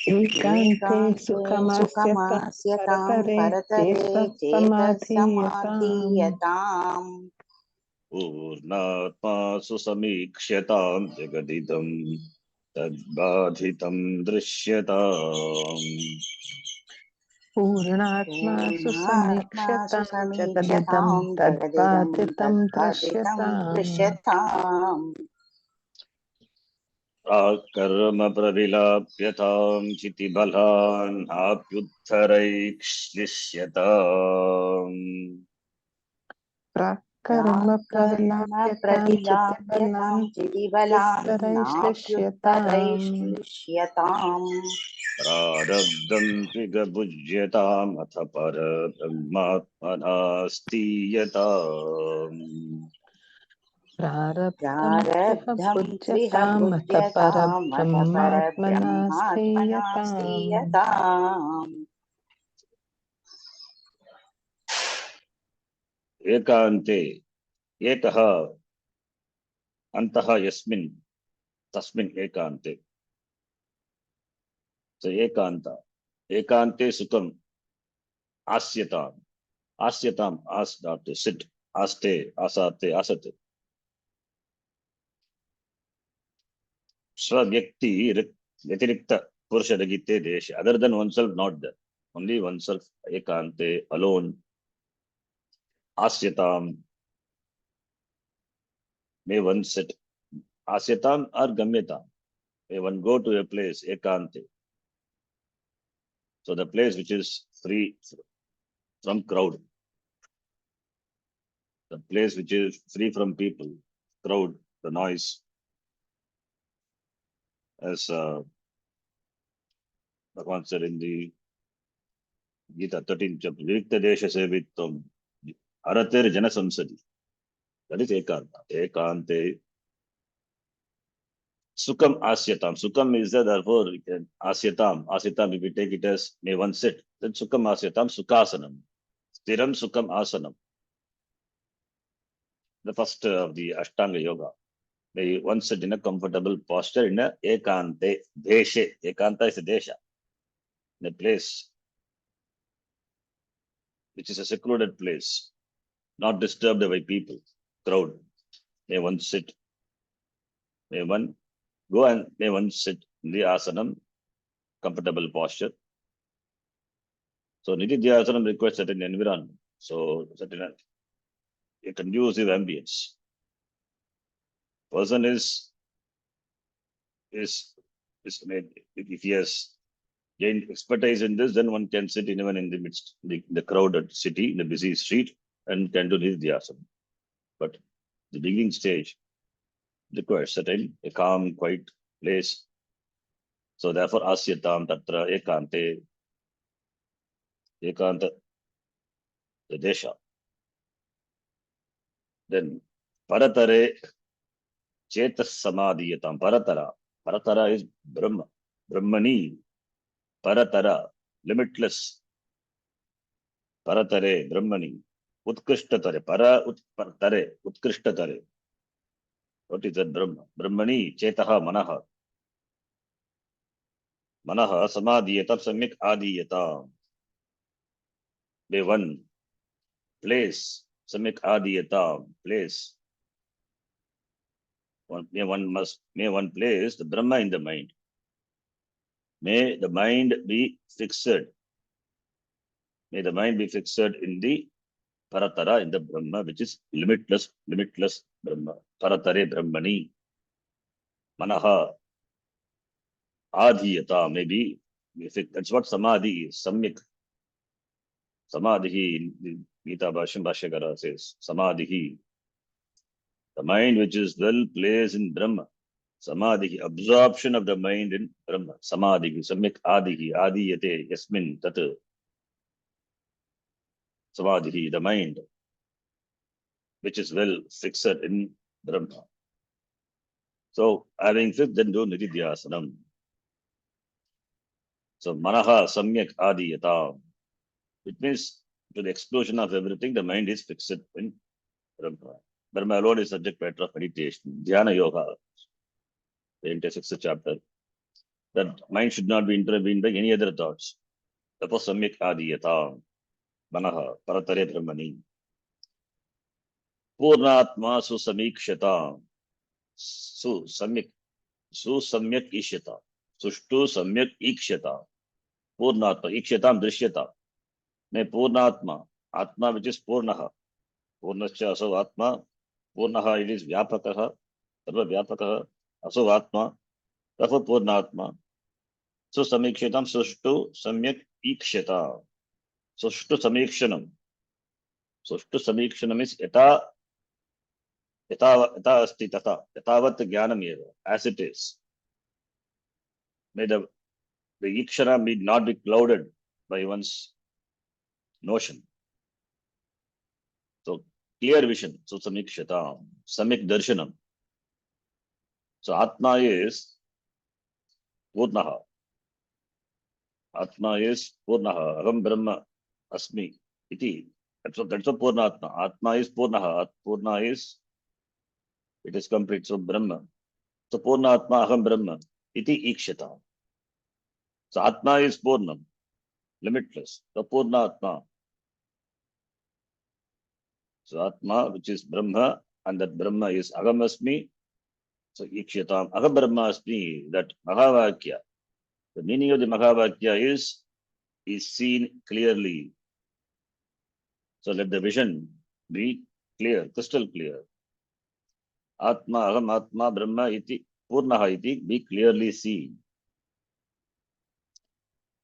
Ekante sukamasyataಂ sukhamasyatam paratare paratare chetas samadhiyataम्. Purnatma susamikshyatam jagadidam tadbadhitam drishyataam. Purnatma पूर्णात्मा susamikshyatam jagadidam सुसमीक्ष्यतां जगदिदं tadbhatitam तद्भातितं drishyataam. दृश्यताम्. कर्म प्रविलाप्यतां चितिबलान् आप्युत्थरैक्ष्लिष्यताम्. Prakarma कर्म pravilapyatam प्रतिलाप्यतां chitibalam चिदिबलान् uttaraiश्लिष्यताम्. नाप्युत्तरैश्लिष्यताम्. प्रारब्धं त्विगभुज्यताम् अथ परब्रह्मात्मनास्तीयताम्. प्रारब्धं त्विह प्रारब्धं त्विह भुज्यताम् अथ भुज्यतामथ परब्रह्मात्मना परब्रह्मात्मना स्थीयताम्. स्थीयताम्. एकान्ते एकः अन्तः यस्मिन् तस्मिन् एकान्ते. So ekanta. Ekante sukam asyatam. Asyatam, ask not to sit. Aste, asate, asate. Swavyakti Yatirikta Purusha Ragite Desha. Other than oneself, not there. Only oneself, ekante, alone. Asyatam, may one sit. Asyatam or Gamyatam. May one go to a place, ekante. So the place which is free from crowd. The place which is free from people, crowd, the noise. As Bhagavan said in the Gita 13th chapter, Virikta Desha Sevitvam, Arater Jana Samsadi. That is ekanta. Ekante. Sukam asyatam. Sukam is there, therefore, asyatam. Asyatam, if we take it as may one sit, then sukam asyatam, sukhasanam. Stiram sukam asanam. The first of the Ashtanga Yoga. May one sit in a comfortable posture in a ekante. Deshe. Ekanta is a desha. In a place which is a secluded place, not disturbed by people, crowd. May one sit. May one go and may one sit in the asanam, comfortable posture. So Nididhyasanam requires certain environment. So certain a conducive ambience. Person is made, if he has gained expertise in this, then one can sit even in the midst, the crowded city, in the busy street, and can do Nididhyasana. But the beginning stage requires certain a calm, quiet place. So therefore, asyatam tatra ekante, ekanta, the desha. Then paratare chetas samadhiyatam, paratara. Paratara is Brahma. Brahmani, paratara, limitless. Paratare, Brahmani. Utkrishtare, Paratare, Utkrishtare. What is that Brahma? Brahmani, Chetaha, Manaha. Manaha, Samadhiyatam, Samyak Adhiyatam. May one place, Samyak Adhiyatam, place. May one place the Brahma in the mind. May the mind be fixed. May the mind be fixed in the Paratara, in the Brahma, which is limitless Brahma. Paratare Brahmani. Manaha Adhiyata, maybe. That's what Samadhi is. Samyak. Samadhi in the Gita Bhashyakara says. Samadhi. The mind which is well placed in Brahma. Samadhi, absorption of the mind in Brahma. Samadhi, Samyak Adihi, Adiyate, Yasmin, Tat. Samadhi, the mind which is well fixed in Brahma. So, having fixed, then do Nididhyasanam. So, Manaha Samyak Adiyata. It means to the explosion of everything, the mind is fixed in Brahma. Brahma alone is subject matter of meditation. Dhyana Yoga, the entire 6th chapter. That mind should not be intervened by any other thoughts. Therefore, Samyak Adiyata. Manaha Paratare Brahmani. Purnatma Susamikshata. Samyak Ishyata. Sushtu Samyak Ikshata. Purnatma Ikshatam Drishyata. May Purnatma, Atma which is Purnaha. Purnascha Aso Atma. Purnaha it is Vyapakaha. Sarva Vyapakaha. Aso Atma. Therefore Purnatma. So Samikshatam Sushtu Samyak Ikshata. Sushtu Samikshanam. Sushtu Samikshanam is Yata Asti Tata. Yatavat Jnanam Eva. As it is. May the Ikshana need not be clouded by one's notion. So clear vision. So Samikshata. Samik Darshanam. So Atma is Purnaha. Atma is Purnaha. Aham Brahma Asmi. Iti. That's what Purna Atma. Atma is Purnaha. Purna is, it is complete. So Brahma. So Purna Atma Aham Brahma. Iti Ikshata. So Atma is Purnam, limitless. So Purna Atma. So Atma, which is Brahma, and that Brahma is Agamasmi. So Ikshatam, Agabrahma Asmi, that Mahavakya. The meaning of the Mahavakya is seen clearly. So let the vision be clear, crystal clear. Atma, Aham, Atma, Brahma, iti, Purnaha, iti, be clearly seen.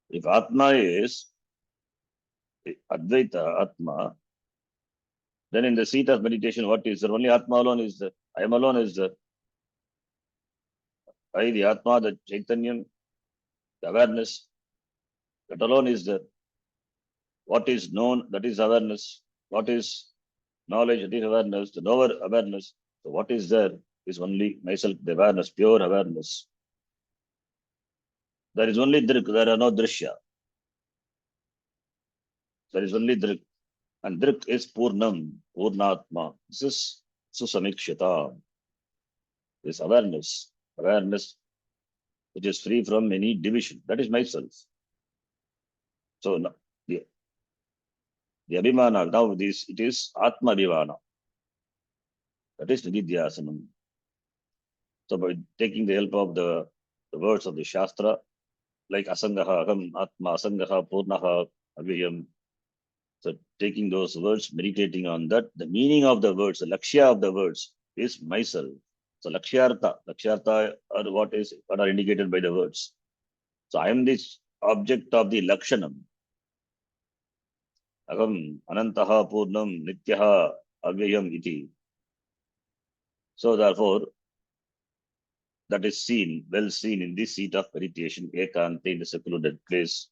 If Atma is Advaita, Atma, then in the seat of meditation, what is there? Only Atma alone is there. I am alone is there. I, the Atma, the Chaitanyam, the awareness, that alone is there. What is known, that is awareness. What is knowledge, that is awareness. The knower, awareness. So what is there is only myself, the awareness, pure awareness. There is only Drik, there are no Drishya. There is only Drik. And Drik is Purnam, Purnatma. This is Susamikshita. This awareness, which is free from any division. That is myself. So the Abhimana, now this, it is Atma Abhimana. That is Nididhyasanam. So by taking the help of the words of the Shastra, like Asangaha, Aham, Atma, Asangaha, Purnaha, Abhiyam. So taking those words, meditating on that, the meaning of the words, the Lakshya of the words is myself. So Lakshyartha are what are indicated by the words. So I am this object of the Lakshanam. Aham, Anantaha, Purnam, Nityaha, Avyayam, iti. So therefore, that is seen, well seen in this seat of meditation, Ekante, in the secluded place,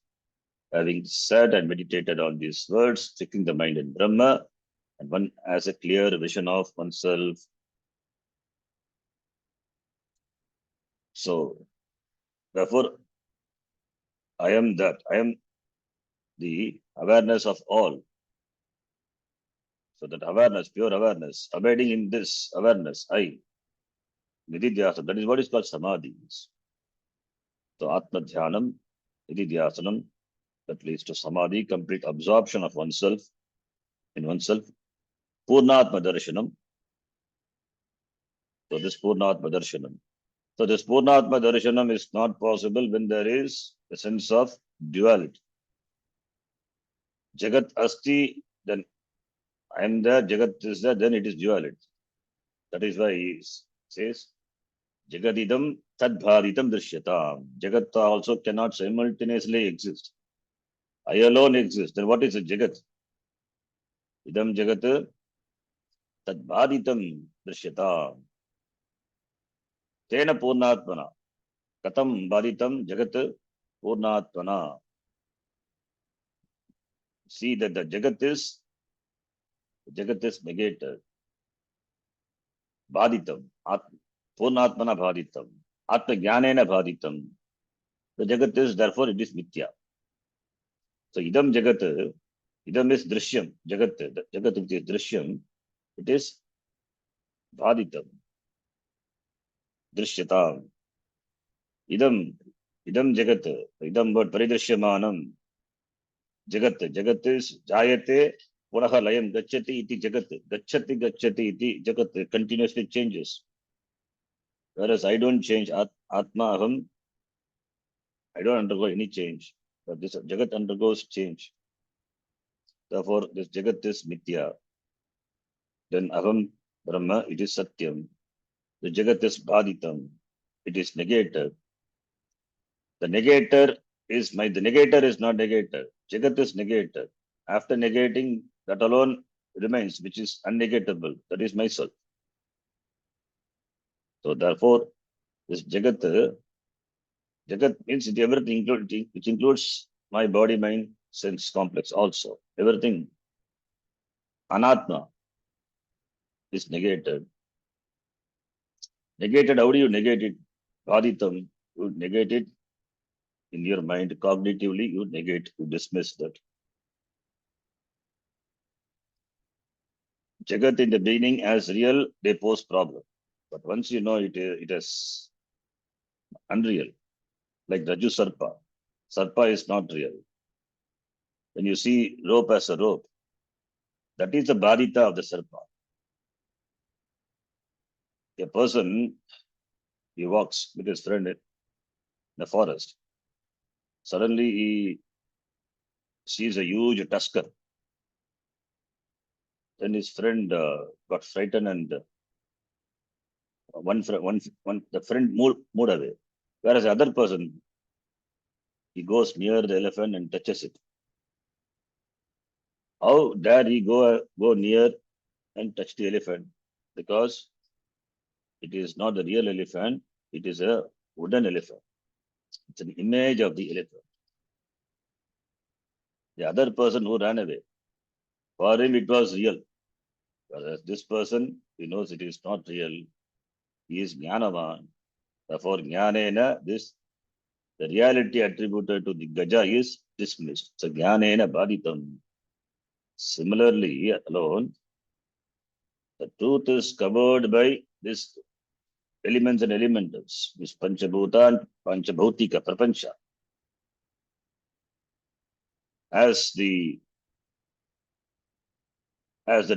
having sat and meditated on these words, fixing the mind in Brahma, and one has a clear vision of oneself. So, therefore, I am that. I am the awareness of all. So that awareness, pure awareness, abiding in this awareness, I, Nididhyasana, that is what is called Samadhi. So Atma Dhyanam, Nididhyasanam, that leads to Samadhi, complete absorption of oneself, in oneself. Purnatma Darshanam. So this Purnatma Darshanam. So this Purnatma Darshanam is not possible when there is a sense of duality. Jagat Asti, then I am there, Jagat is there, then it is duality. That is why he says, Jagadidam Tadbhaditam Drishyata. Jagat also cannot simultaneously exist. I alone exist. Then what is a Jagat? Idam Jagat Tadbhaditam Drishyata. Tena Purnatmana. Katam Baditam Jagat Purnatmana. See that the Jagat is negated. Baditam. Purnatmana Baditam. Atma Jnanena Baditam. The Jagat is, therefore, it is Mithya. So Idam Jagat, Idam is Drishyam. Jagat, Jagat which is Drishyam, it is Baditam. Drishyata. Idam Jagat, Idam word Paridrishyamanam. Jagat is Jayate, Punaha Layam Gachati iti Jagat. Gachati iti Jagat continuously changes. Whereas I don't change, Atma Aham, I don't undergo any change. But this Jagat undergoes change. Therefore, this Jagat is Mithya. Then Aham Brahma, it is Satyam. The Jagat is Baditam. It is negated. The negator is not negator. Jagat is negated. After negating, that alone remains, which is unnegatable. That is myself. So therefore, this Jagat means everything, which includes my body, mind, sense complex also. Everything. Anatma is negated. Negated, how do you negate it? Baditam, you negate it in your mind, cognitively, you negate, you dismiss that. Jagat in the beginning as real, they pose problem. But once you know it is unreal, like Raju Sarpa. Sarpa is not real. When you see rope as a rope, that is the badita of the Sarpa. A person, he walks with his friend in the forest. Suddenly he sees a huge tusker. Then his friend got frightened and the friend moved away. Whereas the other person, he goes near the elephant and touches it. How dare he go near and touch the elephant? Because it is not the real elephant, it is a wooden elephant. It's an image of the elephant. The other person who ran away, for him it was real. Whereas this person, he knows it is not real. He is Jnanavan. Therefore, Jnanena, the reality attributed to the Gaja is dismissed. So, Jnanena Baditam. Similarly, alone, the truth is covered by this elements and elementals, this Panchabhuta and Panchabhautika, Prapancha. As the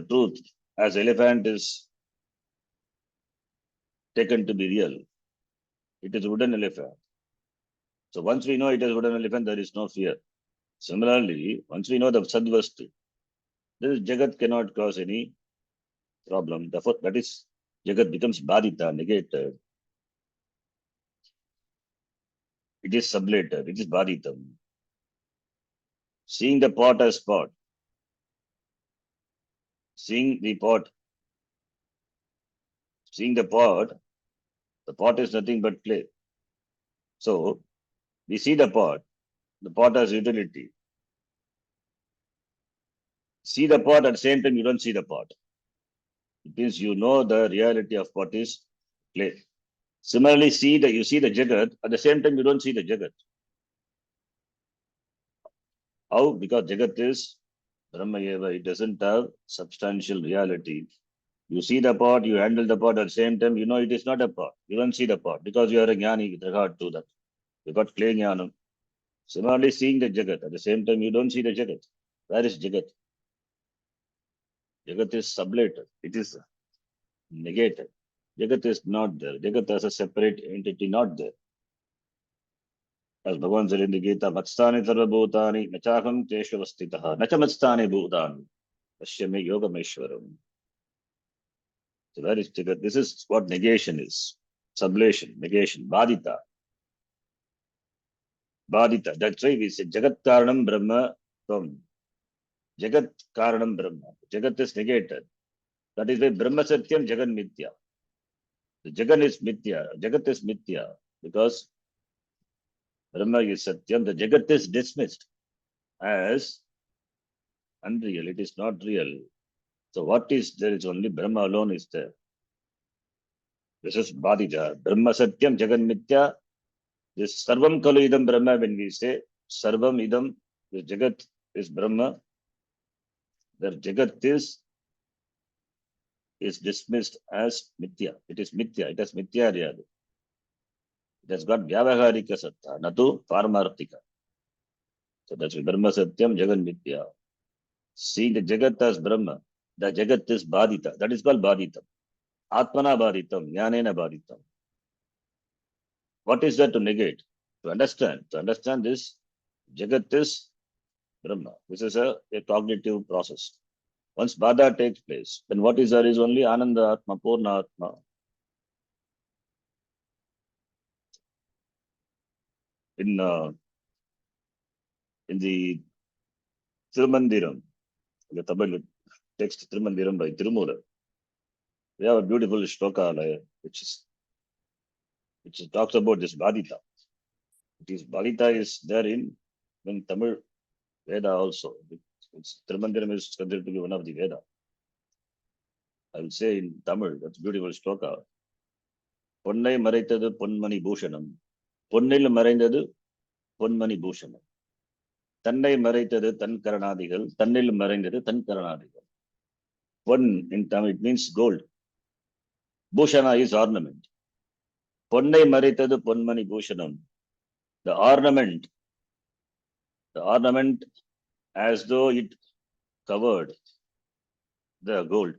truth, as elephant is taken to be real, it is wooden elephant. So once we know it is wooden elephant, there is no fear. Similarly, once we know the Sadvastu, this Jagat cannot cause any problem. Therefore, that is, Jagat becomes Badita, negated. It is sublated, it is Baditam. Seeing the pot as pot, seeing the pot is nothing but clay. So, we see the pot has utility. See the pot, at the same time you don't see the pot. It means you know the reality of pot is clay. Similarly, you see the Jagat, at the same time you don't see the Jagat. How? Because Jagat is Brahma Eva, it doesn't have substantial reality. You see the pot, you handle the pot, at the same time you know it is not a pot. You don't see the pot because you are a jnani with regard to that. You got clay jnanam. Similarly, seeing the Jagat, at the same time you don't see the Jagat. Where is Jagat? Jagat is sublated. It is negated. Jagat is not there. Jagat as a separate entity, not there. As Bhagavan said in the Gita, Matstani Sarvabhutani, Nachaham Teshvastitaha, Nachamatstani Bhutani, Pashyame Yogameshwaram. So where is Jagat? This is what negation is. Sublation, negation, Badita. Badita. That's why we say Jagat Karanam Brahma Tvam. Jagat Karanam Brahma. Jagat is negated. That is why Brahma Satyam Jagan Mithya. The Jagan is Mithya. Jagat is Mithya. Because Brahma is Satyam. The Jagat is dismissed as unreal. It is not real. So what is there is only Brahma alone is there. This is Badija. Brahma Satyam Jagan Mithya. This Sarvam Kalu Idam Brahma, when we say Sarvam Idam, the Jagat is Brahma. The Jagat is dismissed as Mithya. It is Mithya. It has Mithya reality. It has got Vyavaharika Sattva, Natu Paramarthika. So that's Brahma Satyam Jagan Mithya. Seeing the Jagat as Brahma, the Jagat is Badita. That is called Baditam. Atmana Baditam, Jnanena Baditam. What is that to negate? To understand this, Jagat is Brahma. This is a cognitive process. Once Bada takes place, then what is there is only Ananda Atma, Purna Atma. In the Tirumandiram, the Tamil text Tirumandiram by Tirumula, we have a beautiful shloka which talks about this Badita. Badita is there in Tamil Veda also. Tirumandiram is considered to be one of the Veda. I will say in Tamil, that's beautiful shloka. Ponnai maraitadu Ponmani Bhushanam. Ponnil maraindadu Ponmani Bhushanam. Tannai maraitadu Tan Karanadigal. Tannil maraindadu Tan Karanadigal. Pon in Tamil, it means gold. Bhushana is ornament. Ponnai maraitadu Ponmani Bhushanam. The ornament the ornament as though it covered the gold.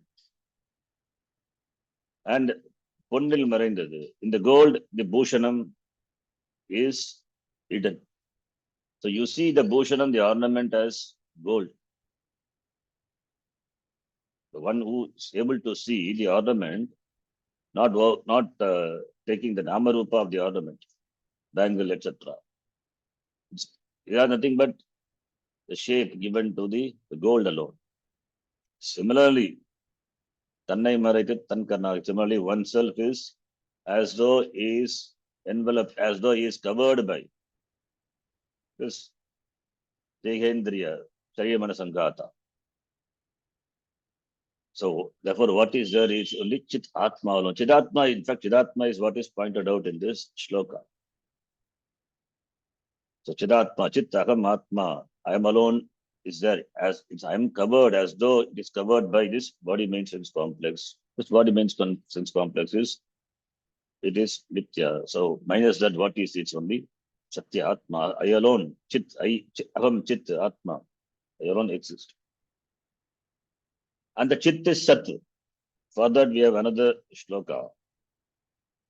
And பொன்னில் மறைந்தது. In the gold, the bhushanam is hidden. So you see the bhushanam, the ornament as gold. The one who is able to see the ornament, not taking the namarupa of the ornament, bangle, etc. They are nothing but the shape given to the gold alone. Similarly, Tannai Maraithu Tankarna. Similarly, oneself is as though he is enveloped, as though he is covered by this Dehendriya, Sharyamana Sangata. So, therefore, what is there is only Chit Atma alone. Chidatma, in fact, Chidatma is what is pointed out in this shloka. So, Chidatma, Chit Aham Atma, I am alone is there as I am covered as though it is covered by this body mind sense complex. This body mind sense complex is it is Nitya. So minus that, what is it's only Satya Atma. I alone, Chit, Aham Chit Atma. I alone exist. And the Chit is Sat. For that we have another shloka.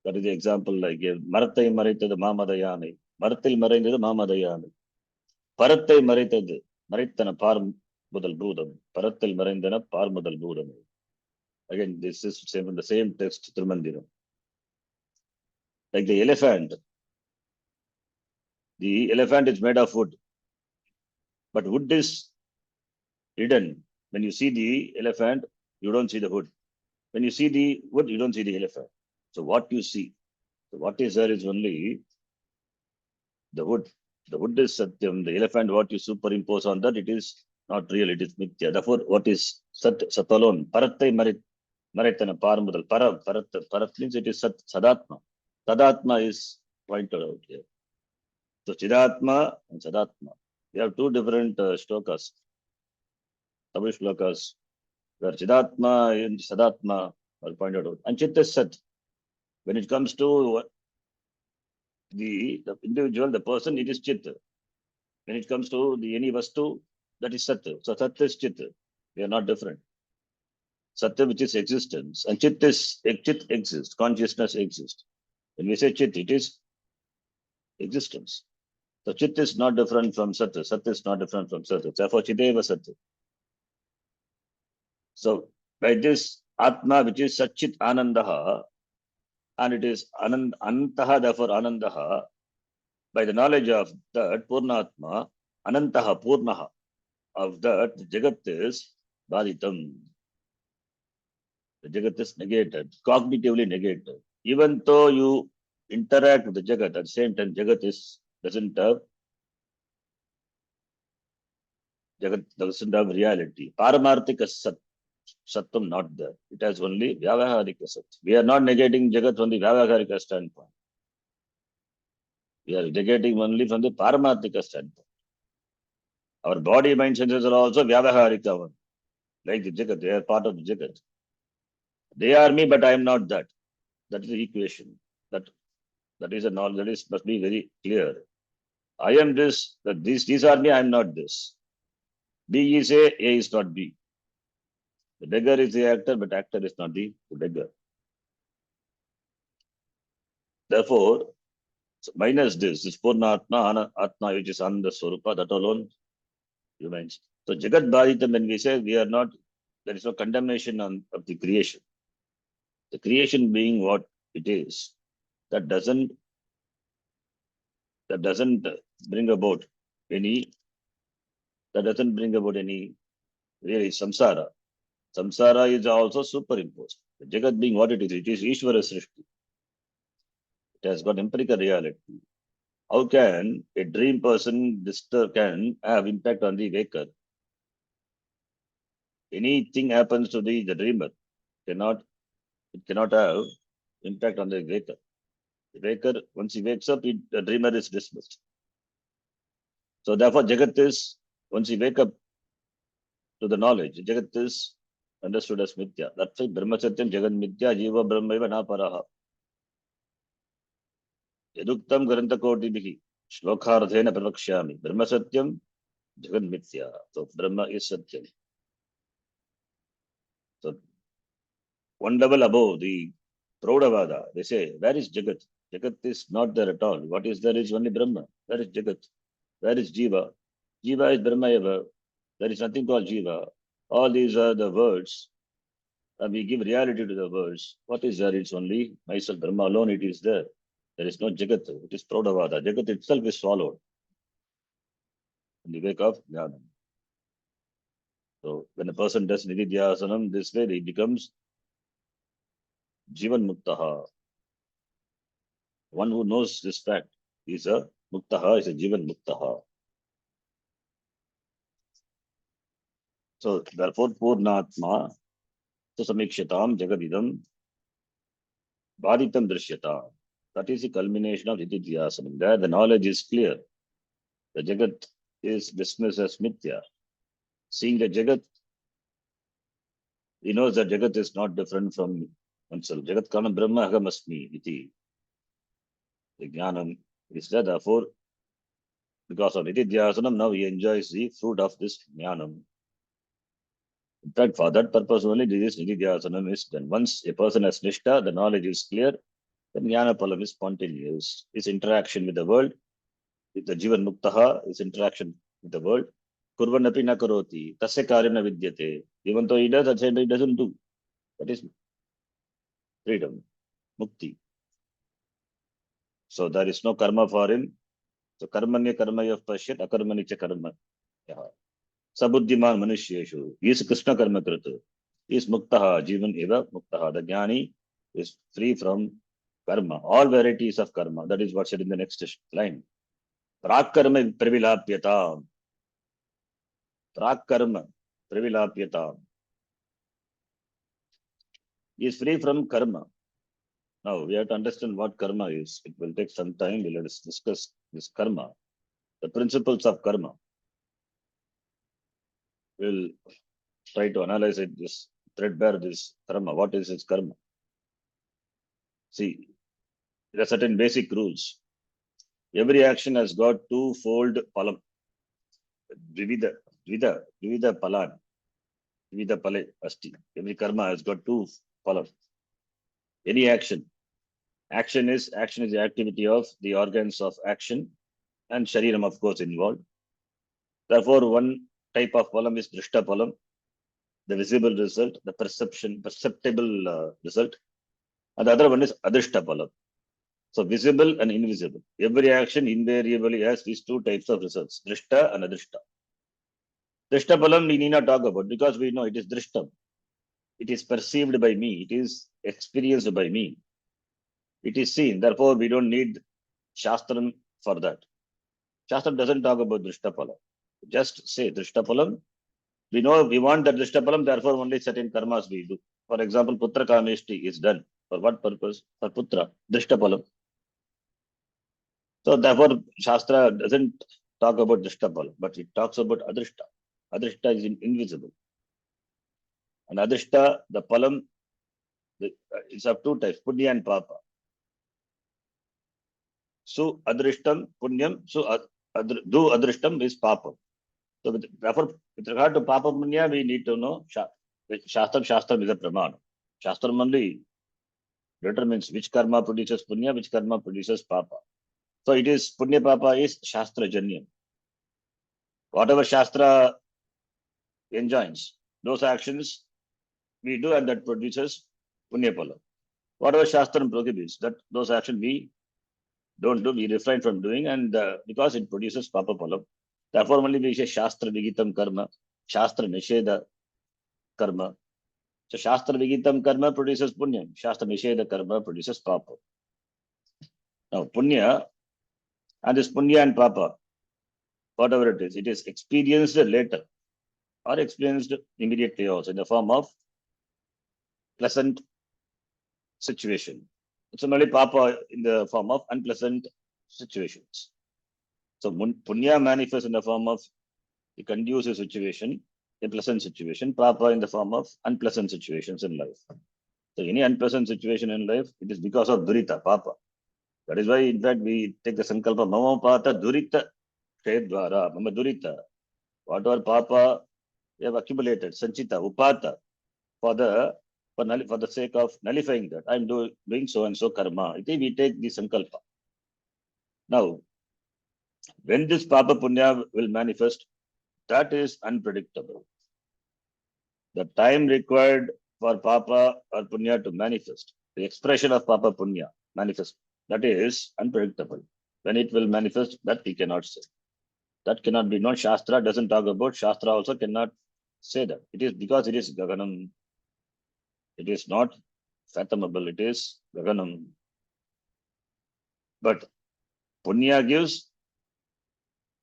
That is the example like Maratai Maritadu Mamadayani. Maratil Marindadu Mamadayani. Paratai Maritadu. Maritana Par Mudal Budam. Paratil Marindana Par Mudal Budam. Again, this is same in the same text, Tirumandira. Like the elephant is made of wood, but wood is hidden. When you see the elephant, you don't see the wood. When you see the wood, you don't see the elephant. So what you see, so what is there is only the wood. The wood is Satyam. The elephant, what you superimpose on that, it is not real, it is Mithya. Therefore, what is Sat alone? Paratai Maritana Paramudal. Parat means it is Sadatma. Sadatma is pointed out here. So Chidatma and Sadatma. We have two different shlokas, Tamil shlokas, where Chidatma and Sadatma are pointed out. And Chit is Sat. When it comes to the individual, the person, it is Chit. When it comes to the any Vastu, that is Sat. So Sat is Chit. They are not different. Satya, which is existence, and Chit exists, consciousness exists. When we say Chit, it is existence. So Chit is not different from Sat. Sat is not different from Sat. Therefore, Chideva Sat. So by this Atma, which is Satchit Anandaha, and it is Anantaha, therefore Anandaha, by the knowledge of that Purnatma, Anantaha, Purnaha, of that, the Jagat is Baditam. The Jagat is negated, cognitively negated. Even though you interact with the Jagat, at the same time, Jagat doesn't have reality. Paramarthika Sattvam not there. It has only Vyavaharika Sat. We are not negating Jagat from the Vyavaharika standpoint. We are negating only from the Paramarthika standpoint. Our body, mind, senses are also Vyavaharika one. Like the Jagat, they are part of the Jagat. They are me, but I am not that. That is the equation. That is a knowledge that must be very clear. I am this, that these are me, I am not this. B is A is not B. The beggar is the actor, but actor is not the beggar. Therefore, minus this Purnatma, Atma, which is Ananda Swarupa, that alone remains. So Jagat Bhaditam, when we say we are not, there is no condemnation of the creation. The creation being what it is, that doesn't bring about any really samsara. Samsara is also superimposed. The Jagat being what it is Ishvara Srishti. It has got empirical reality. How can a dream person can have impact on the waker? Anything happens to the dreamer, it cannot have impact on the waker. The waker, once he wakes up, the dreamer is dismissed. So therefore, Jagat is, once he wake up to the knowledge, Jagat is understood as Mithya. That's why Brahma Satyam Jagat Mithya Jiva Brahmaiva Na Paraha. Yaduktam Garanta Koti Bihi Shlokharthena Pravakshyami. Brahma Satyam Jagat Mithya. So Brahma is Satyam. So one level above the Praudavada, they say, where is Jagat? Jagat is not there at all. What is there is only Brahma. Where is Jagat? Where is Jiva? Jiva is Brahma Eva. There is nothing called Jiva. All these are the words. And we give reality to the words. What is there? It's only myself, Brahma alone, it is there. There is no Jagat. It is Praudavada. Jagat itself is swallowed in the wake of Jnana. So when a person does Nididhyasanam this way, he becomes Jivan Muktaha. One who knows this fact is a Muktaha, is a Jivan Muktaha. So therefore, Purnatma, so Samikshatam, Jagadidam, Baditam Drishyata. That is the culmination of Nididhyasanam. There the knowledge is clear. The Jagat is dismissed as Mithya. Seeing the Jagat, he knows that Jagat is not different from oneself. Jagat Kana Brahma Agamasmi iti. The Jnanam is there. Therefore, because of Nididhyasanam, now he enjoys the fruit of this Jnanam. In fact, for that purpose only, this Nididhyasanam is done. Once a person has Nishtha, the knowledge is clear, then Jnana Palam is spontaneous. His interaction with the world, with the Jivan Muktaha, his interaction with the world, Kurvanapi na karoti, tasya karyam na vidyate. Even though he does, at the same time he doesn't do. That is freedom, mukti. So there is no karma for him. So karmanya karmaya pashyat, akarmani cha karma. Sabuddhiman manusyeshu. He is Krishna karma krita. He is muktaha, jivan eva muktaha. The jnani is free from karma, all varieties of karma. That is what's said in the next line. Prak karma pravilapyata. Prak karma pravilapyata. He is free from karma. Now we have to understand what karma is. It will take some time. We'll discuss this karma, the principles of karma. We'll try to analyze it, this threadbare, this karma. What is its karma? See, there are certain basic rules. Every action has got twofold palam. Dvivida, dvida palan. Dvida pale asti. Every karma has got two palam. Any action. Action is the activity of the organs of action and shariram, of course, involved. Therefore, one type of palam is drishta palam, the visible result, the perceptible result. And the other one is adrishta palam. So visible and invisible. Every action invariably has these two types of results, drishta and adrishta. Drishta palam we need not talk about because we know it is drishtam. It is perceived by me. It is experienced by me. It is seen. Therefore, we don't need Shastram for that. Shastram doesn't talk about drishta palam. Just say drishta palam. We know we want that drishta palam, therefore only certain karmas we do. For example, putra kameshti is done. For what purpose? For putra, drishta palam. So therefore, Shastra doesn't talk about drishta palam, but it talks about adrishta. Adrishta is invisible. And adrishta, the palam, it's of two types, punya and papa. So adrishtam, punyam, so do adrishtam is papa. So therefore, with regard to papa punya, we need to know Shastram is a pramana. Shastram only determines which karma produces punya, which karma produces papa. So it is punya papa is Shastra Janyam. Whatever Shastra enjoins, those actions we do and that produces punya pala. Whatever Shastra prohibits, that those actions we don't do, we refrain from doing, and because it produces papa pala. Therefore, only we say Shastra Vigitam Karma, Shastra Nisheda Karma. So Shastra Vigitam Karma produces punya, Shastra Nisheda Karma produces papa. Now, punya and this punya and papa, whatever it is experienced later or experienced immediately also in the form of pleasant situation. Similarly, papa in the form of unpleasant situations. So punya manifests in the form of a conducive situation, a pleasant situation, papa in the form of unpleasant situations in life. So any unpleasant situation in life, it is because of durita, papa. That is why, in fact, we take the sankalpa, mama pata durita, dvara, mama durita. Whatever papa we have accumulated, sanchita, upata, for the sake of nullifying that, I'm doing so and so karma. We take the sankalpa. Now, when this papa punya will manifest, that is unpredictable. The time required for papa or punya to manifest, the expression of papa punya manifest, that is unpredictable. When it will manifest, that we cannot say. That cannot be known. Shastra doesn't talk about. Shastra also cannot say that. It is because it is gaganam. It is not fathomable. It is gaganam. But punya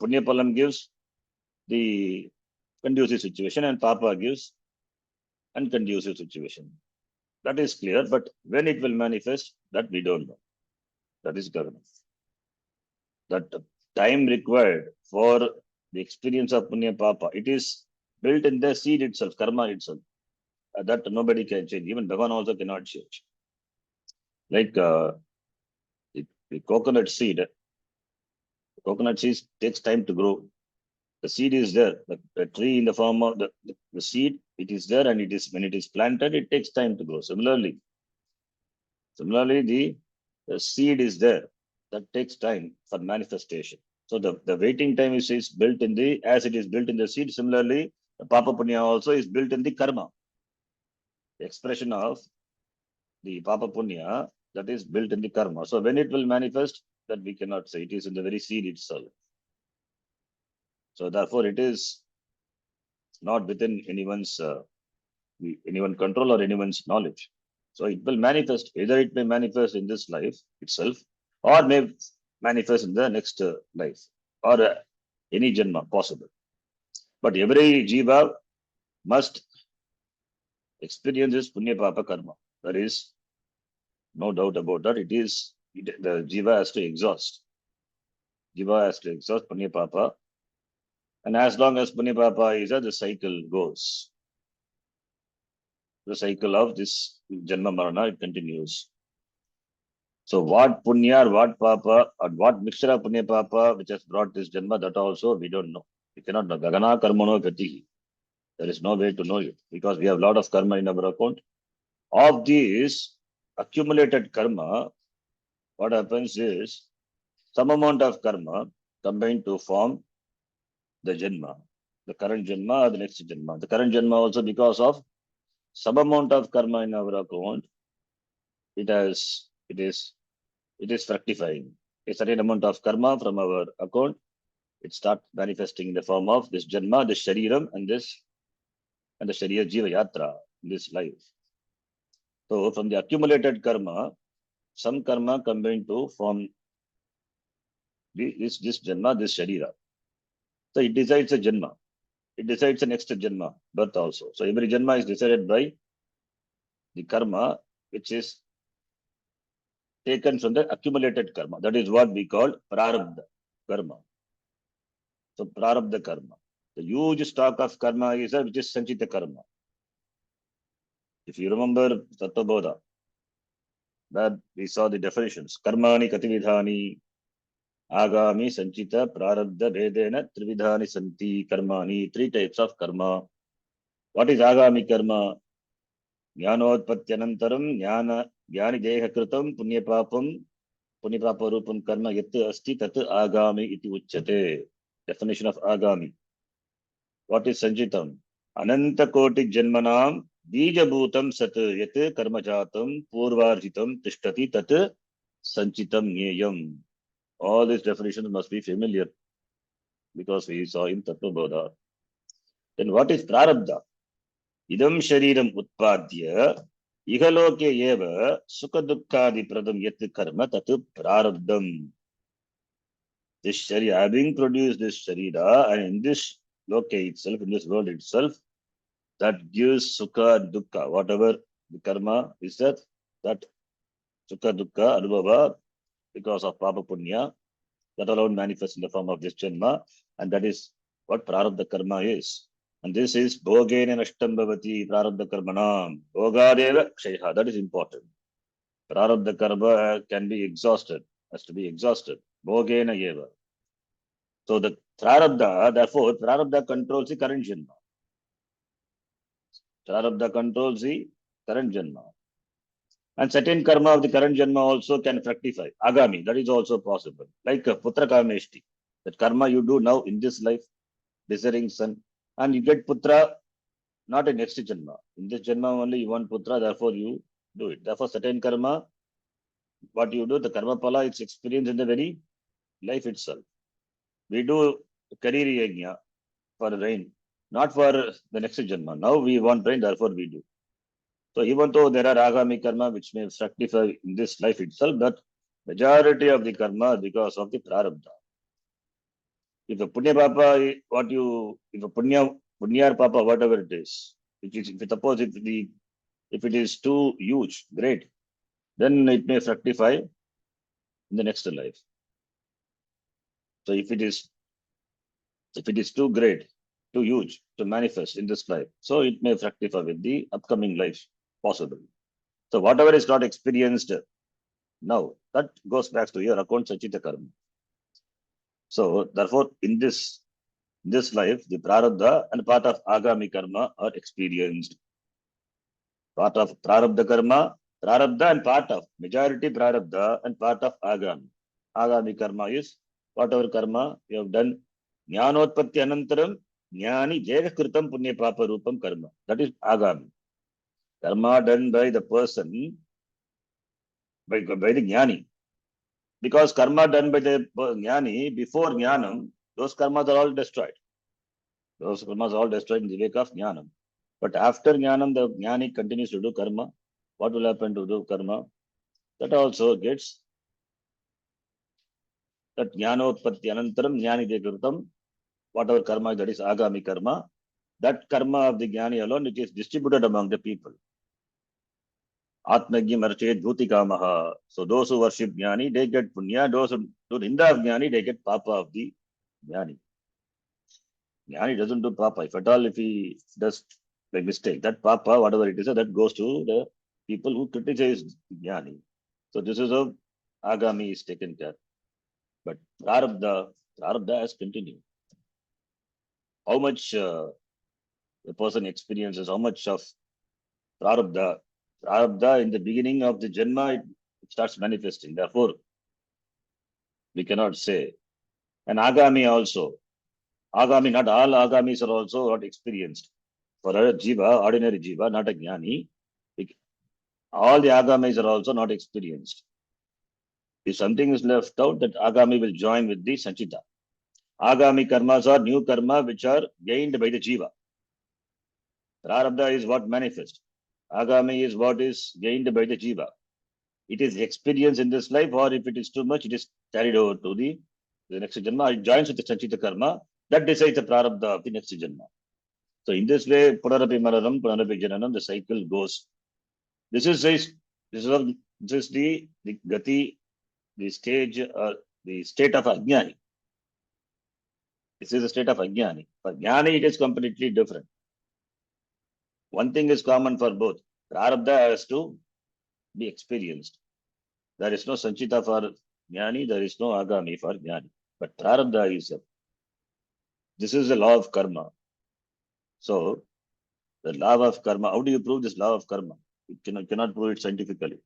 palam gives the conducive situation, and papa gives unconducive situation. That is clear. But when it will manifest, that we don't know. That is gaganam. That time required for the experience of punya papa, it is built in the seed itself, karma itself. That nobody can change. Even Bhagavan also cannot change. Like the coconut seed takes time to grow. The seed is there. The tree in the form of the seed, it is there, and it is when it is planted, it takes time to grow. Similarly, the seed is there. That takes time for manifestation. So the waiting time is built in as it is built in the seed. Similarly, the papa punya also is built in the karma. The expression of the papa punya, that is built in the karma. So when it will manifest, that we cannot say. It is in the very seed itself. So therefore, it is not within anyone's control or anyone's knowledge. So it will manifest. Either it may manifest in this life itself, or may manifest in the next life, or any janma possible. But every jiva must experience this punya papa karma. There is no doubt about that. The jiva has to exhaust. Jiva has to exhaust punya papa. And as long as punya papa is there, the cycle goes. The cycle of this janma marana, it continues. So what punya or what papa or what mixture of punya papa which has brought this janma, that also we don't know. We cannot know. Gagana karmano gatihi. There is no way to know it because we have a lot of karma in our account. Of these accumulated karma, what happens is some amount of karma combined to form the janma, the current janma or the next janma. The current janma also, because of some amount of karma in our account, it is fructifying. A certain amount of karma from our account, it starts manifesting in the form of this janma, this shariram, and the sharira jiva yatra in this life. So from the accumulated karma, some karma combined to form this janma, this sharira. So it decides a janma. It decides the next janma, birth also. So every janma is decided by the karma, which is taken from the accumulated karma. That is what we call prarabdha karma. So prarabdha karma. The huge stock of karma is which is sanchita karma. If you remember Tattva-bodha, that we saw the definitions. Karmani katividhani agami sanchita prarabdha vedena trividhani santi karmani. 3 types of karma. What is agami karma? Jnanotpatyanantaram jnani deha kritam punyapapam rupam karma yat asti tat agami iti uchyate. Definition of agami. What is sanchitam? Ananta koti janmanam bijabhutam sat yat karmajatam purvarjitam tishtati tat sanchitam nyayam. All these definitions must be familiar because we saw in Tattva-bodha. Then what is prarabdha? Idam shariram utpadya ihaloke eva sukha-dukkadi pradam yat karma tat prarabdham. This sharira, having produced this sharira, and in this loke itself, in this world itself, that gives sukha, dukkha, whatever the karma is that sukha, dukkha, anubhava, because of papa punya, that alone manifests in the form of this janma, and that is what prarabdha karma is. And this is bhogena nashtam bhavati prarabdha karmanam. Bhogadeva kshayaha. That is important. Prarabdha karma can be exhausted, has to be exhausted. Bhogena eva. So the prarabdha, therefore, prarabdha controls the current janma. Prarabdha controls the current janma. And certain karma of the current janma also can fructify. Agami, that is also possible. Like putra kameshti. That karma you do now in this life, desiring son, and you get putra not in next janma. In this janma only you want putra, therefore you do it. Therefore, certain karma, what you do, the karma pala, it's experienced in the very life itself. We do career yajna for rain, not for the next janma. Now we want rain, therefore we do. So even though there are agami karma which may fructify in this life itself, but majority of the karma because of the prarabdha. If a punya papa, what you, if a punya or papa, whatever it is, if suppose if it is too huge, great, then it may fructify in the next life. So if it is too great, too huge to manifest in this life, so it may fructify with the upcoming life possible. So whatever is not experienced now, that goes back to your account Sachita Karma. So therefore, in this life, the prarabdha and part of agami karma are experienced. Part of prarabdha karma, prarabdha and part of majority prarabdha and part of agami. Agami karma is whatever karma you have done. Jnanotpatti anantaram jnani jega kritam punya papa rupam karma. That is agami. Karma done by the person, by the jnani. Because karma done by the jnani before jnanam, those karmas are all destroyed. Those karmas are all destroyed in the wake of jnanam. But after jnanam, the jnani continues to do karma. What will happen to do karma? That also gets that jnanotpatti anantaram jnani dekritam, whatever karma that is agami karma, that karma of the jnani alone, which is distributed among the people. Atmajnam archet bhuti kamaha. So those who worship jnani, they get punya. Those who do ninda of jnani, they get papa of the jnani. Jnani doesn't do papa. If at all, if he does by mistake, that papa, whatever it is, that goes to the people who criticize jnani. So this is how agami is taken care. But prarabdha has continued. How much the person experiences, how much of prarabdha in the beginning of the janma, it starts manifesting. Therefore, we cannot say. And agami also. Agami, not all agamis are also not experienced. For a jiva, ordinary jiva, not a jnani, all the agamis are also not experienced. If something is left out, that agami will join with the sanchita. Agami karmas are new karma which are gained by the jiva. Prarabdha is what manifests. Agami is what is gained by the jiva. It is experienced in this life, or if it is too much, it is carried over to the next janma. It joins with the sanchita karma. That decides the prarabdha of the next janma. So in this way, punarapi mararam, punarapi jananam, the cycle goes. This is the gati, the stage, the state of ajnani. This is the state of ajnani. For jnani, it is completely different. One thing is common for both. Prarabdha has to be experienced. There is no sanchita for jnani, there is no agami for jnani. But prarabdha is this is the law of karma. So the law of karma, how do you prove this law of karma? You cannot prove it scientifically.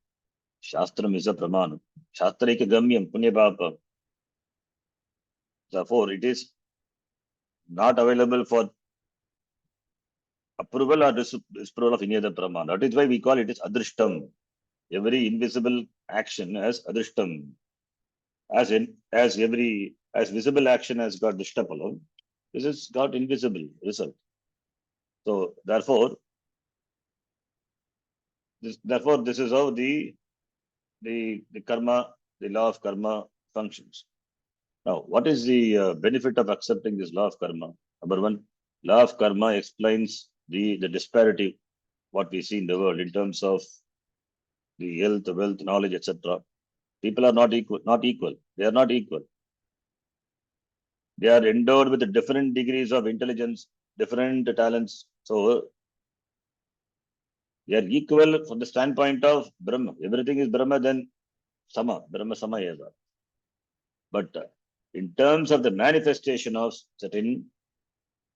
Shastram is a pramanam. Shastrika gamyam punya papa. Therefore, it is not available for approval or disapproval of any other praman. That is why we call it as adrishtam. Every invisible action has adrishtam. As visible action has got drishtaphalam, this has got invisible result. So therefore, this is how the karma, the law of karma functions. Now, what is the benefit of accepting this law of karma? Number one, law of karma explains the disparity what we see in the world in terms of the health, wealth, knowledge, etc. People are not equal. They are not equal. They are endowed with different degrees of intelligence, different talents. So they are equal from the standpoint of Brahma. Everything is Brahma, then Sama. Brahma Sama Eva. But in terms of the manifestation of certain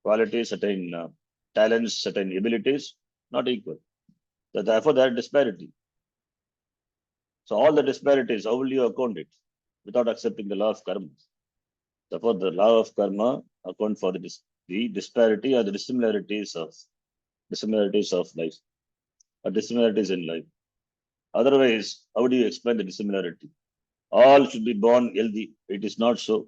qualities, certain talents, certain abilities, not equal. So therefore, there is disparity. So all the disparities, how will you account it without accepting the law of karma? Therefore, the law of karma account for the disparity or the dissimilarities of life or dissimilarities in life. Otherwise, how do you explain the dissimilarity? All should be born healthy. It is not so.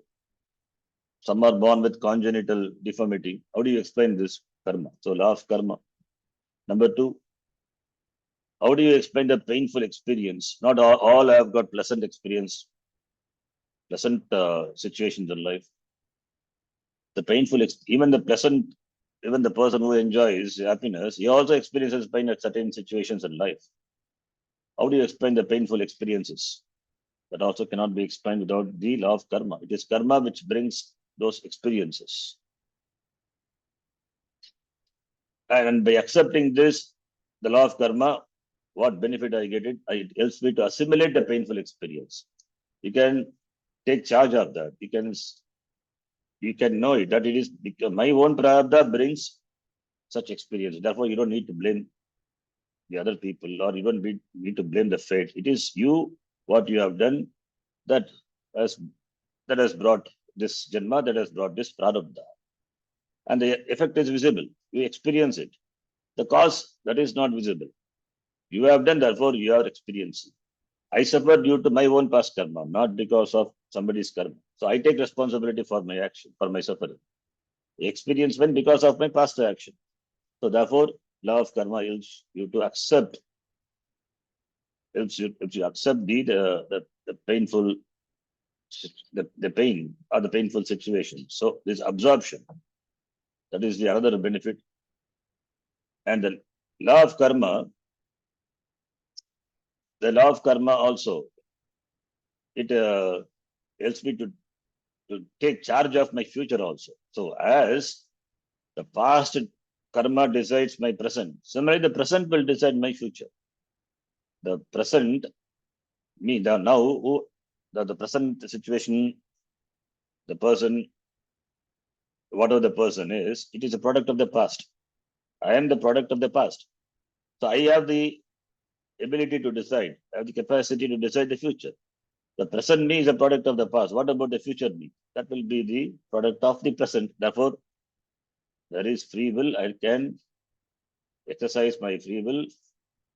Some are born with congenital deformity. How do you explain this karma? So, law of karma. Number two, how do you explain the painful experience? Not all have got pleasant experience, pleasant situations in life. The painful, even the pleasant, even the person who enjoys happiness, he also experiences pain at certain situations in life. How do you explain the painful experiences? That also cannot be explained without the law of karma. It is karma which brings those experiences. And by accepting this, the law of karma, what benefit I get it? It helps me to assimilate the painful experience. You can take charge of that. You can know it, that it is because my own prarabdha brings such experience. Therefore, you don't need to blame the other people, or you don't need to blame the fate. It is you, what you have done, that has brought this janma, that has brought this prarabdha. And the effect is visible. You experience it. The cause, that is not visible. You have done, therefore you are experiencing. I suffer due to my own past karma, not because of somebody's karma. So I take responsibility for my action, for my suffering. The experience went because of my past action. So therefore, law of karma helps you to accept, helps you accept the painful, the pain or the painful situation. So this absorption, that is the other benefit. And the law of karma, also, it helps me to take charge of my future also. So as the past karma decides my present, similarly the present will decide my future. The present, the present situation, the person, whatever the person is, it is a product of the past. I am the product of the past. So I have the ability to decide, I have the capacity to decide the future. The present me is a product of the past. What about the future me? That will be the product of the present. Therefore, there is free will. I can exercise my free will.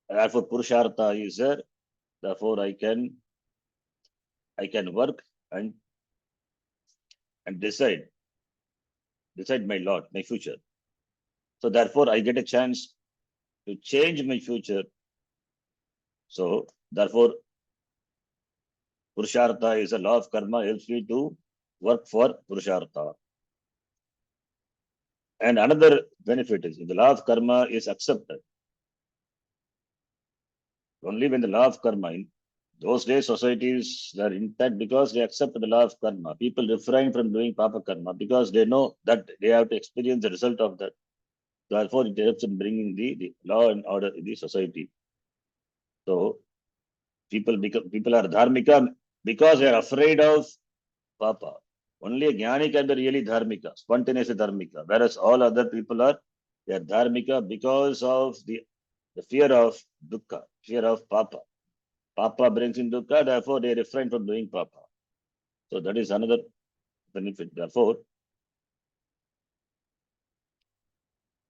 Therefore, Purushartha is there. Therefore, I can work and decide my lot, my future. So therefore, I get a chance to change my future. So therefore, Purushartha is a law of karma, helps me to work for Purushartha. And another benefit is, if the law of karma is accepted, only when the law of karma, in those days societies are intact because they accept the law of karma. People refrain from doing papa karma because they know that they have to experience the result of that. Therefore, it helps in bringing the law and order in the society. So people are dharmika because they are afraid of papa. Only a jnani can be really dharmika, spontaneously dharmika, whereas all other people they are dharmika because of the fear of dukkha, fear of papa. Papa brings in dukkha, therefore they refrain from doing papa. So that is another benefit. Therefore,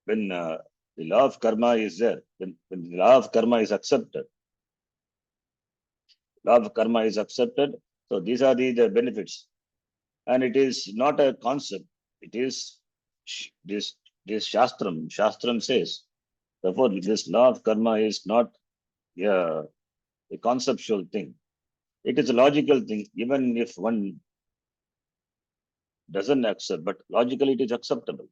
when the law of karma is there, when the law of karma is accepted, so these are the benefits. And it is not a concept. It is this Shastram. Shastram says, therefore, this law of karma is not a conceptual thing. It is a logical thing, even if one doesn't accept, but logically it is acceptable.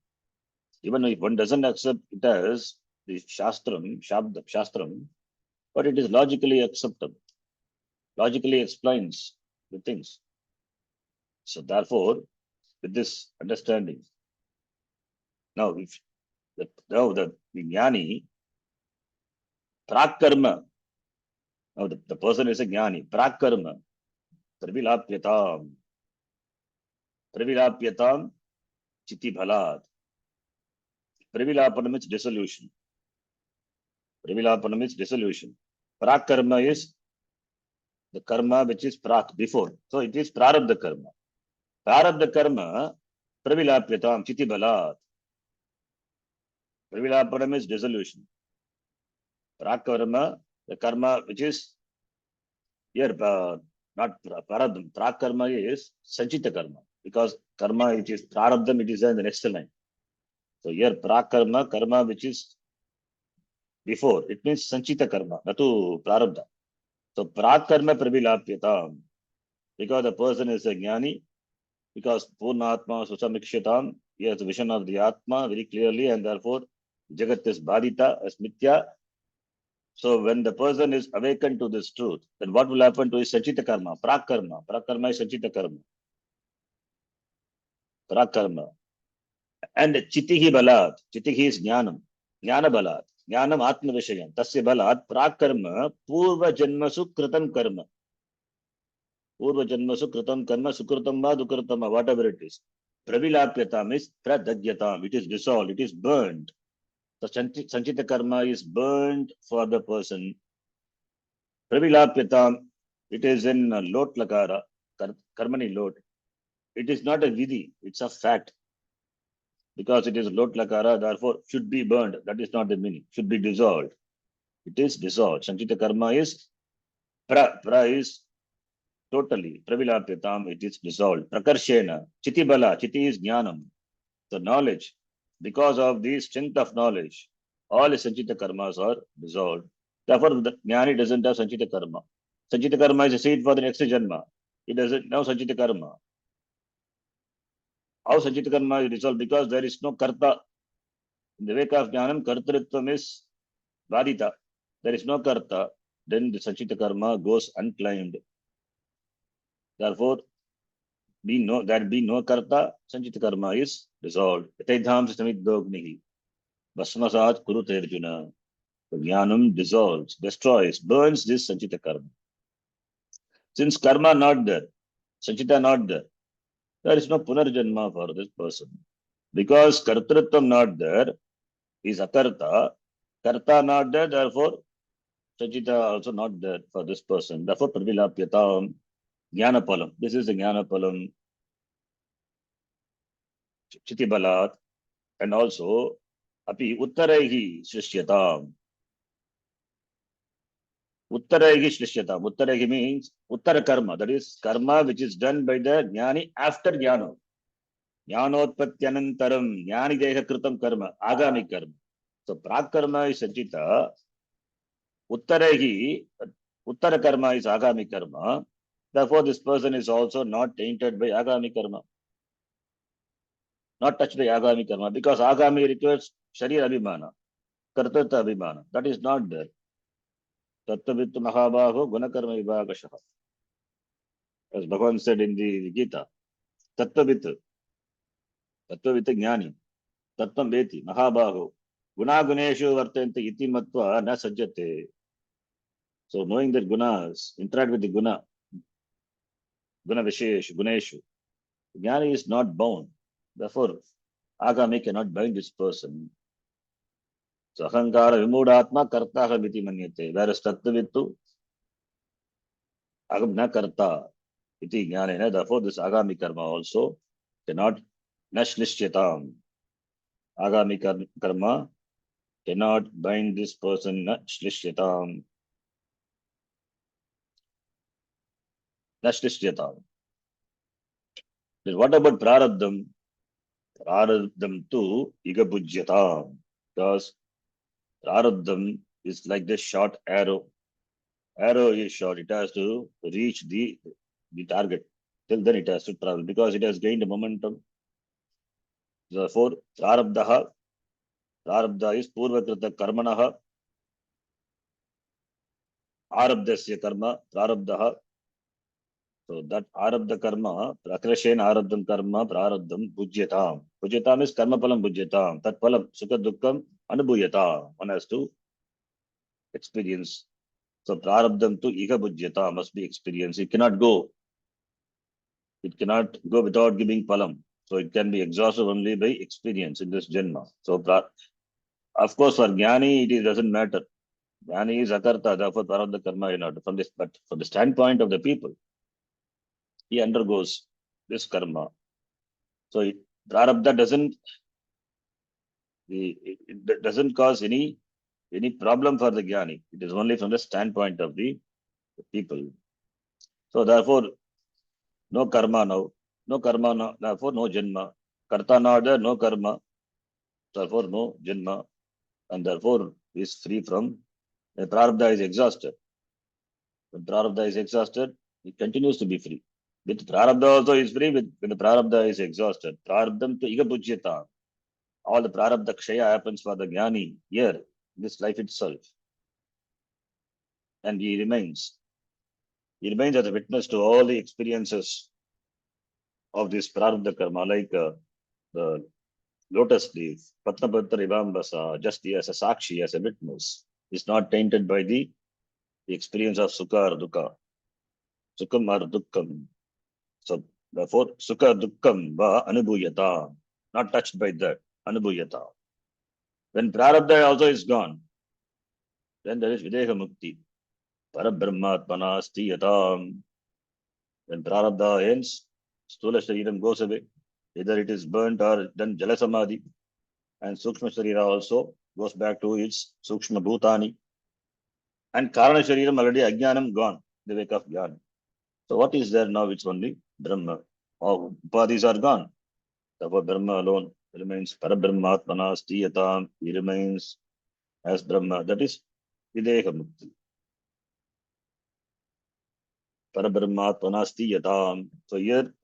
Even if one doesn't accept it as the Shastram, but it is logically acceptable. Logically explains the things. So therefore, with this understanding, now if the jnani, prak karma, now the person is a jnani, prak karma, sarvilapyatam. Pravilapyatam chiti bhalat. Pravilapana means dissolution. Pravilapana means dissolution. Prak karma is the karma which is prak, before. So it is prarabdha karma. Prarabdha karma, pravilapyatam chiti bhalat. Pravilapana means dissolution. Prak karma, the karma which is here, not prarabdham. Prak karma is sanchita karma. Because karma which is prarabdham, it is in the next line. So here prak karma, karma which is before, it means sanchita karma, natu prarabdha. So prak karma pravilapyatam. Because the person is a jnani, because Purnatma Susamikshatam, he has the vision of the Atma very clearly, and therefore Jagat is Bhadita as Mithya. So when the person is awakened to this truth, then what will happen to his Sanchita Karma? Prak Karma. Prak Karma is Sanchita Karma. Prak Karma. And Chitihi Balat. Chitihi is Jnanam. Jnana Balat. Jnanam Atma Vishayam. Tasya Balat. Prak Karma. Purva Janmasu Kritam Karma. Purva Janmasu Kritam Karma. Sukritam Va Dukritam Va. Whatever it is. Pravilapyatam is pradagyatam. It is dissolved. It is burned. So Sanchita Karma is burned for the person. Pravilapyatam. It is in lot lakara. Karmani lot. It is not a vidhi. It's a fact. Because it is lot lakara, therefore should be burned. That is not the meaning. Should be dissolved. It is dissolved. Sanchita Karma is pra is totally. Pravilapyatam. It is dissolved. Prakarshena. Chiti bala. Chiti is jnanam. The knowledge, because of the strength of knowledge, all Sanchita karmas are dissolved. Therefore, the Jnani doesn't have Sanchita karma. Sanchita karma is a seed for the next janma. He doesn't know Sanchita karma. How Sanchita karma is dissolved? Because there is no karta. In the wake of Jnanam, kartritvam is badita. There is no karta. Then the Sanchita karma goes unclaimed. Therefore, there be no karta, Sanchita karma is dissolved. Yataidham samidognihi. Basmasat kurute Arjuna. Jnanam dissolves, destroys, burns this Sanchita karma. Since karma not there, Sanchita not there, there is no punarjanma for this person. Because kartritvam not there, is akarta, karta not there, therefore Sanchita also not there for this person. Therefore, pravilapyatam, jnanapalam. This is the jnanapalam, chitibalat, and also api uttaraihi shrishyatam. Uttaraihi shrishyatam. Uttaraihi means uttara karma. That is karma which is done by the jnani after jnana. Jnanotpatyanantaram. Jnani deha kritam karma. Agami karma. So prak karma is sanchita. Uttaraihi. Uttara karma is agami karma. Therefore, this person is also not tainted by agami karma. Not touched by agami karma. Because agami requires sharir abhimana. Kartata abhimana. That is not there. Tattvavitt mahabaho gunakarma vibhagashaha. As Bhagavan said in the Gita, Tattvavitt, Tattvavitt jnani, Tattvam veti, mahabaho, gunaguneshu vartante iti matva na sajjate. So knowing that gunas, interact with the guna visheshu, guneshu, jnani is not bound. Therefore, agami cannot bind this person. So ahankara vimudatma kartaha viti manyate. Whereas Tattvittu, agam na karta. Iti jnanena. Therefore, this agami karma also cannot nashlishyatam. Agami karma cannot bind this person nashlishyatam. Nashlishyatam. Then what about prarabdham? Prarabdham tu igabhujyatam. Because prarabdham is like this short arrow. Arrow is short. It has to reach the target. Till then it has to travel because it has gained momentum. Therefore, prarabdha is purvakrita karmanaha. Arabdasya karma, prarabdha. So that arabdha karma, prakrashen arabdham karma, prarabdham bhujyatam. Bhujyatam is karma palam bhujyatam. Tat palam sukha dukkam anubhuyatam. One has to experience. So prarabdham tu iha bhujyatam must be experienced. It cannot go. It cannot go without giving phalam. So it can be exhausted only by experience in this Janma. So of course for Jnani doesn't matter. Jnani is akarta, therefore prarabdha karma is not. But from the standpoint of the people, he undergoes this karma. So prarabdha it doesn't cause any problem for the Jnani. It is only from the standpoint of the people. So therefore, no karma now. No karma now. Therefore, no janma. Karta not there, no karma. Therefore, no janma. And therefore, is free from the prarabdha is exhausted. When prarabdha is exhausted, it continues to be free. With prarabdha also is free, when the prarabdha is exhausted. Prarabdham to igapujyata. All the prarabdha kshaya happens for the jnani here, this life itself. And he remains. He remains as a witness to all the experiences of this prarabdha karma, like the lotus leaf, Patnapatra Ivambasa, just as a sakshi, as a witness, is not tainted by the experience of sukha or dukkha. Sukham or dukkham. So therefore, sukha dukkham va anubhuyata, not touched by that, anubhuyata. When prarabdha also is gone, then there is videha mukti. Parabrahmatmana stiyatam. When prarabdha ends, stula shariram goes away. Either it is burnt or done jala samadhi. And sukshma sharira also goes back to its sukshma bhutani. And karana shariram already ajnanam gone, the wake of jnana. So what is there now? It's only Brahma. All upadhis are gone. Therefore Brahma alone remains. Parabrahmatmana stiyatam. He remains as Brahma. That is videha mukti. Parabrahmatmana stiyatam. So here,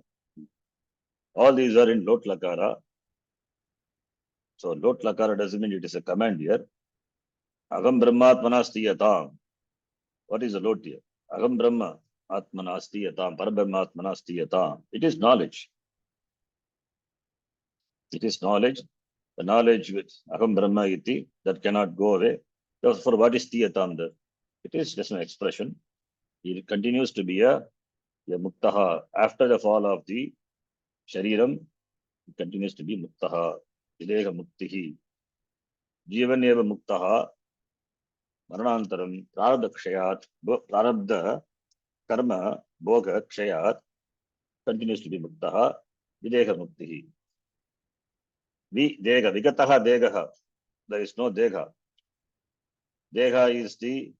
all these are in lot lakara. So lot lakara doesn't mean it is a command here. Agam brahmatmana stiyatam. What is the lot here? Agam brahma atmana stiyatam. Parabrahmatmana stiyatam. It is knowledge. It is knowledge. The knowledge with Aham Brahma iti, that cannot go away. Therefore, what is Tiyatam there? It is just an expression. It continues to be a Muktaha. After the fall of the Shariram, it continues to be Muktaha. Videha Muktihi. Jivan eva Muktaha. Maranantaram. Prarabdha Kshayat. Prarabdha Karma Bhoga Kshayat continues to be Muktaha. Videha Muktihi. Dega, Vigataha Degaha. There is no Dega. Dega is the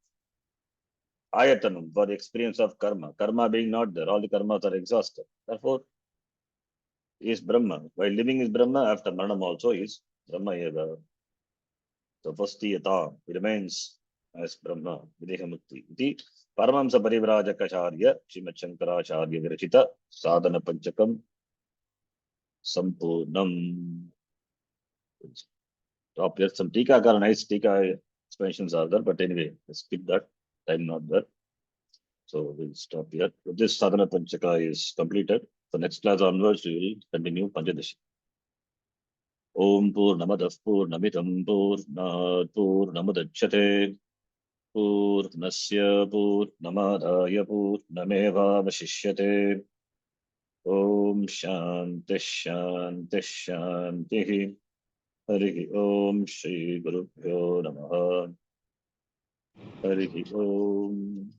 ayatanam for the experience of karma. Karma being not there, all the karmas are exhausted. Therefore, he is Brahma. While living is Brahma, after Maranam also is Brahma eva. So Vastiyata, he remains as Brahma, Videha Mukti. Iti Paramamsa Parivrajaka Srimad Shankaracharya Virachita Sadhana Panchakam Sampurnam. Stop here. Some tika, nice tika explanations are there, but anyway, let's skip that. Time not there. So we'll stop here. This Sadhana Panchaka is completed. So next class onwards, we will continue Panchadashi. Om Purnamadah Purnamidam Purnat Purnamadachyate Purnasya Purnamadaya Purnameva Vashishyate. Om Shanti Shanti Shanti. Hari Om Shri Guru Bhyo Namaha. Hari Om.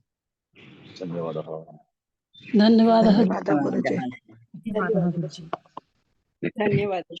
Dhanyavadaha. धन्यवादः ಧನ್ಯವಾದ ಗುರುಜಿ. ಧನ್ಯವಾದः